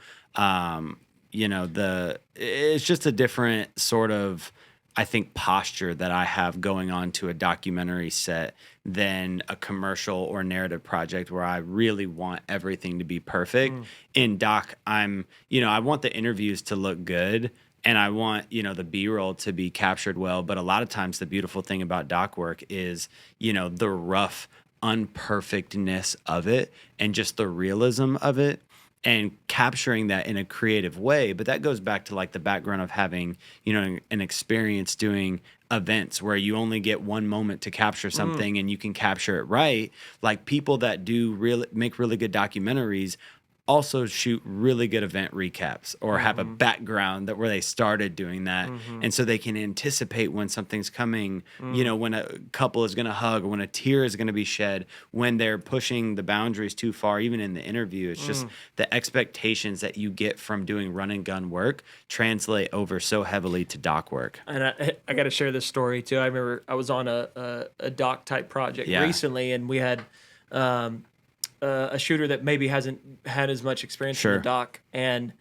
It's just a different sort of I think, posture that I have going on to a documentary set than a commercial or narrative project where I really want everything to be perfect. In doc, I want the interviews to look good, and I want, the B-roll to be captured well. But a lot of times the beautiful thing about doc work is, the rough unperfectness of it and just the realism of it, and capturing that in a creative way. But that goes back to like the background of having, an experience doing events where you only get one moment to capture something and you can capture it right. Like people that make really good documentaries also shoot really good event recaps or have a background where they started doing that. And so they can anticipate when something's coming, when a couple is going to hug, or when a tear is going to be shed, when they're pushing the boundaries too far, even in the interview. It's just the expectations that you get from doing run and gun work translate over so heavily to doc work. And I got to share this story too. I remember I was on a doc type project recently, and we had a shooter that maybe hasn't had as much experience in the doc, and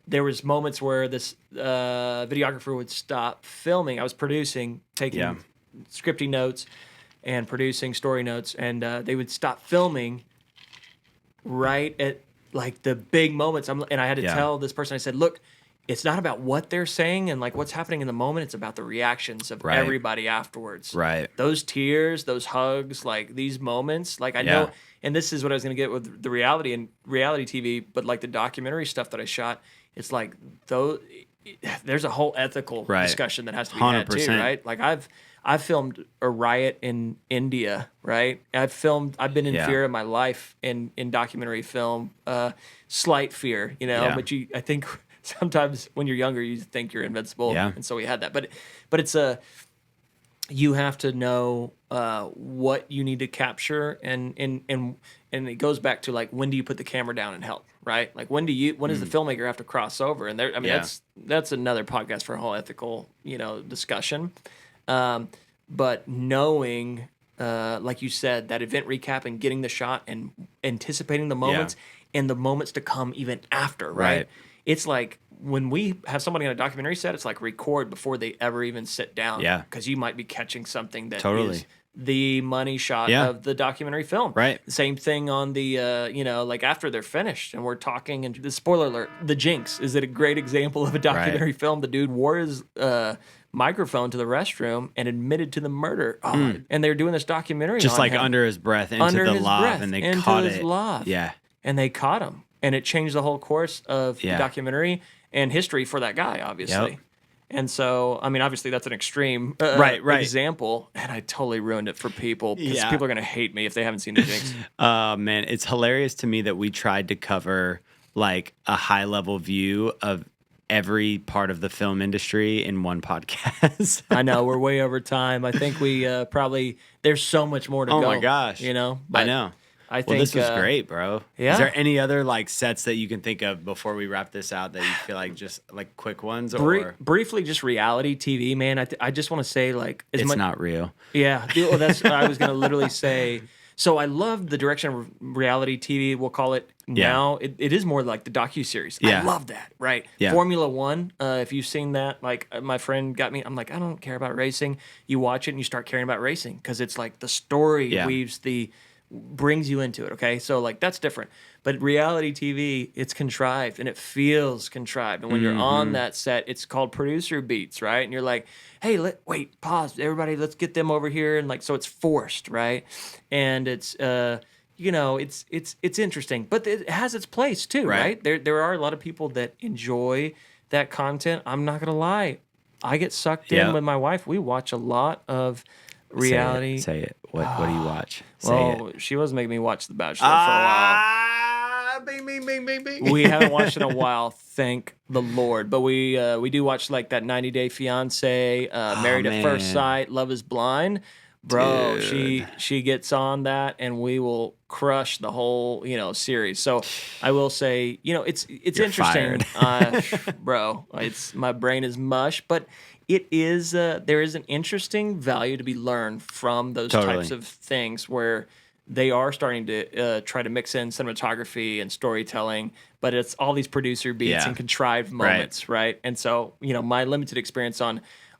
there was moments where this videographer would stop filming. I was producing, taking scripting notes and producing story notes, and they would stop filming right at like the big moments. And I had to tell this person, I said, look, it's not about what they're saying and like what's happening in the moment. It's about the reactions of everybody afterwards. Right. Those tears, those hugs, like these moments. Like I know, and this is what I was going to get with the reality and reality TV, but like the documentary stuff that I shot, it's like there's a whole ethical discussion that has to be 100%. Had too, right? Like I've filmed a riot in India, right? I've been in fear of my life in documentary film, slight fear, but I think sometimes when you're younger, you think you're invincible. Yeah. And so we had that. But it's you have to know what you need to capture, and it goes back to like, when do you put the camera down and help, right? Like when does the filmmaker have to cross over? And that's another podcast for a whole ethical, discussion. But knowing, like you said, that event recap and getting the shot and anticipating the moments and the moments to come even after, right? It's like when we have somebody on a documentary set, it's like record before they ever even sit down. Yeah. Because you might be catching something that is the money shot of the documentary film. Right. Same thing on the, like after they're finished and we're talking, and the spoiler alert, The Jinx is a great example of a documentary film. The dude wore his microphone to the restroom and admitted to the murder. And they're doing this documentary just on like him. under his breath into the lav, and they caught it. Yeah. And they caught him. And it changed the whole course of the documentary and history for that guy, obviously. Yep. And so, I mean, obviously that's an extreme example, and I totally ruined it for people, because people are going to hate me if they haven't seen The Jinx. Man, it's hilarious to me that we tried to cover like a high-level view of every part of the film industry in one podcast. I know, we're way over time. I think we there's so much more to go. Oh my gosh. I know. I think this was great, bro. Yeah. Is there any other like sets that you can think of before we wrap this out that you feel like just like quick ones? Or briefly, just reality TV, man. I just want to say like it's not real. Yeah, well, that's what I was gonna literally say. So I love the direction of reality TV. We'll call it now. It is more like the docuseries. I love that. Right. Yeah. Formula One. If you've seen that, like my friend got me. I'm like, I don't care about racing. You watch it and you start caring about racing, because it's like the story brings you into it, okay? So, like, that's different. But reality TV, it's contrived, and it feels contrived. And when you're on that set, it's called producer beats, right? And you're like, hey, wait, pause. Everybody, let's get them over here. And, like, so it's forced, right? And it's, it's interesting. But it has its place, too, right? There are a lot of people that enjoy that content. I'm not going to lie. I get sucked in with my wife. We watch a lot of reality. Say it. What do you watch? She was making me watch The Bachelor for a while. Bing, bing, bing, bing, bing. We haven't watched it in a while, thank the Lord. But we do watch like that 90 Day Fiance, Married at First Sight, Love Is Blind. Bro, she gets on that, and we will crush the whole series. So I will say, it's You're interesting, bro. My brain is mush, but it is there is an interesting value to be learned from those types of things where they are starting to try to mix in cinematography and storytelling, but it's all these producer beats and contrived moments, right? And so, my limited experience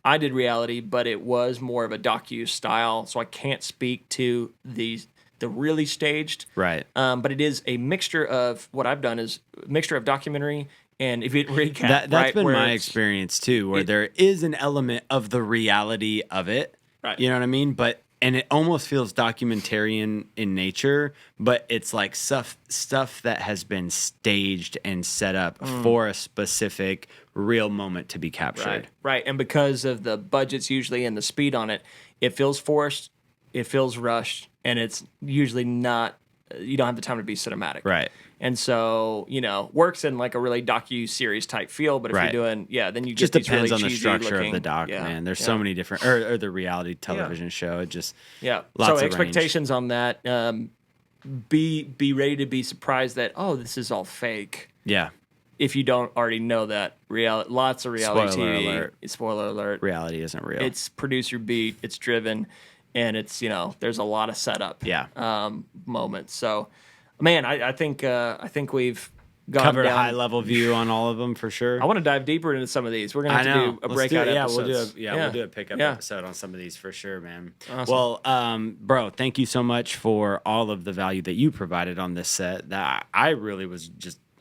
I did reality, but it was more of a docu style, so I can't speak to the really staged. Right. But it is a mixture of what I've done is a mixture of documentary and event recap. That's been my experience too, where there is an element of the reality of it. Right. You know what I mean? And it almost feels documentarian in nature, but it's like stuff that has been staged and set up for a specific real moment to be captured. Right. And because of the budgets usually and the speed on it, it feels forced, it feels rushed, and it's usually not, you don't have the time to be cinematic. Right. And so, works in like a really docu-series type feel, but if you're doing, then you just get these depends really on the structure looking, of the doc, man. There's so many different, or the reality television show. It just lots so of expectations on that. Be ready to be surprised that this is all fake. Yeah. If you don't already know that, lots of reality Spoiler TV. alert. Spoiler alert. Reality isn't real. It's producer beat. It's driven, and it's there's a lot of setup. Moments. So. Man, I think we've covered down. A high level view on all of them for sure. I want to dive deeper into some of these. We're gonna have to do a breakout episode. We'll do a pickup episode on some of these for sure, man. Awesome. Well, bro, thank you so much for all of the value that you provided on this set. That I really was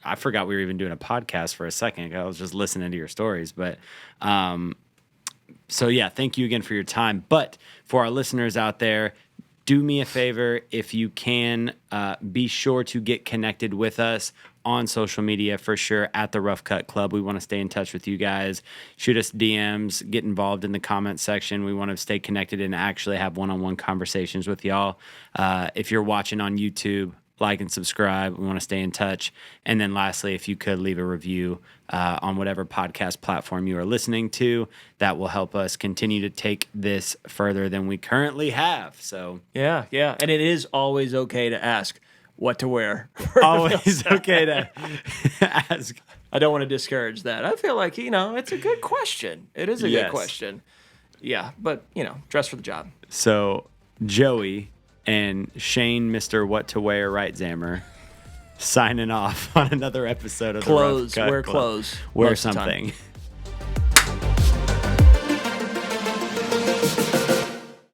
I forgot we were even doing a podcast for a second. I was just listening to your stories, but so yeah, thank you again for your time. But for our listeners out there, do me a favor, if you can, be sure to get connected with us on social media for sure at the Rough Cut Club. We want to stay in touch with you guys. Shoot us DMs, get involved in the comment section. We want to stay connected and actually have one-on-one conversations with y'all. If you're watching on YouTube, like and subscribe. We want to stay in touch. And then lastly, if you could leave a review on whatever podcast platform you are listening to, that will help us continue to take this further than we currently have. So yeah. And it is always okay to ask what to wear. Always okay to ask. I don't want to discourage that. I feel like, it's a good question. It is a good question. Yeah, but, dress for the job. So Joey and Shane, Mr. What to Wear Reitzammer, signing off on another episode of Clothes. the Rough Cut Wear Club. clothes. Wear something.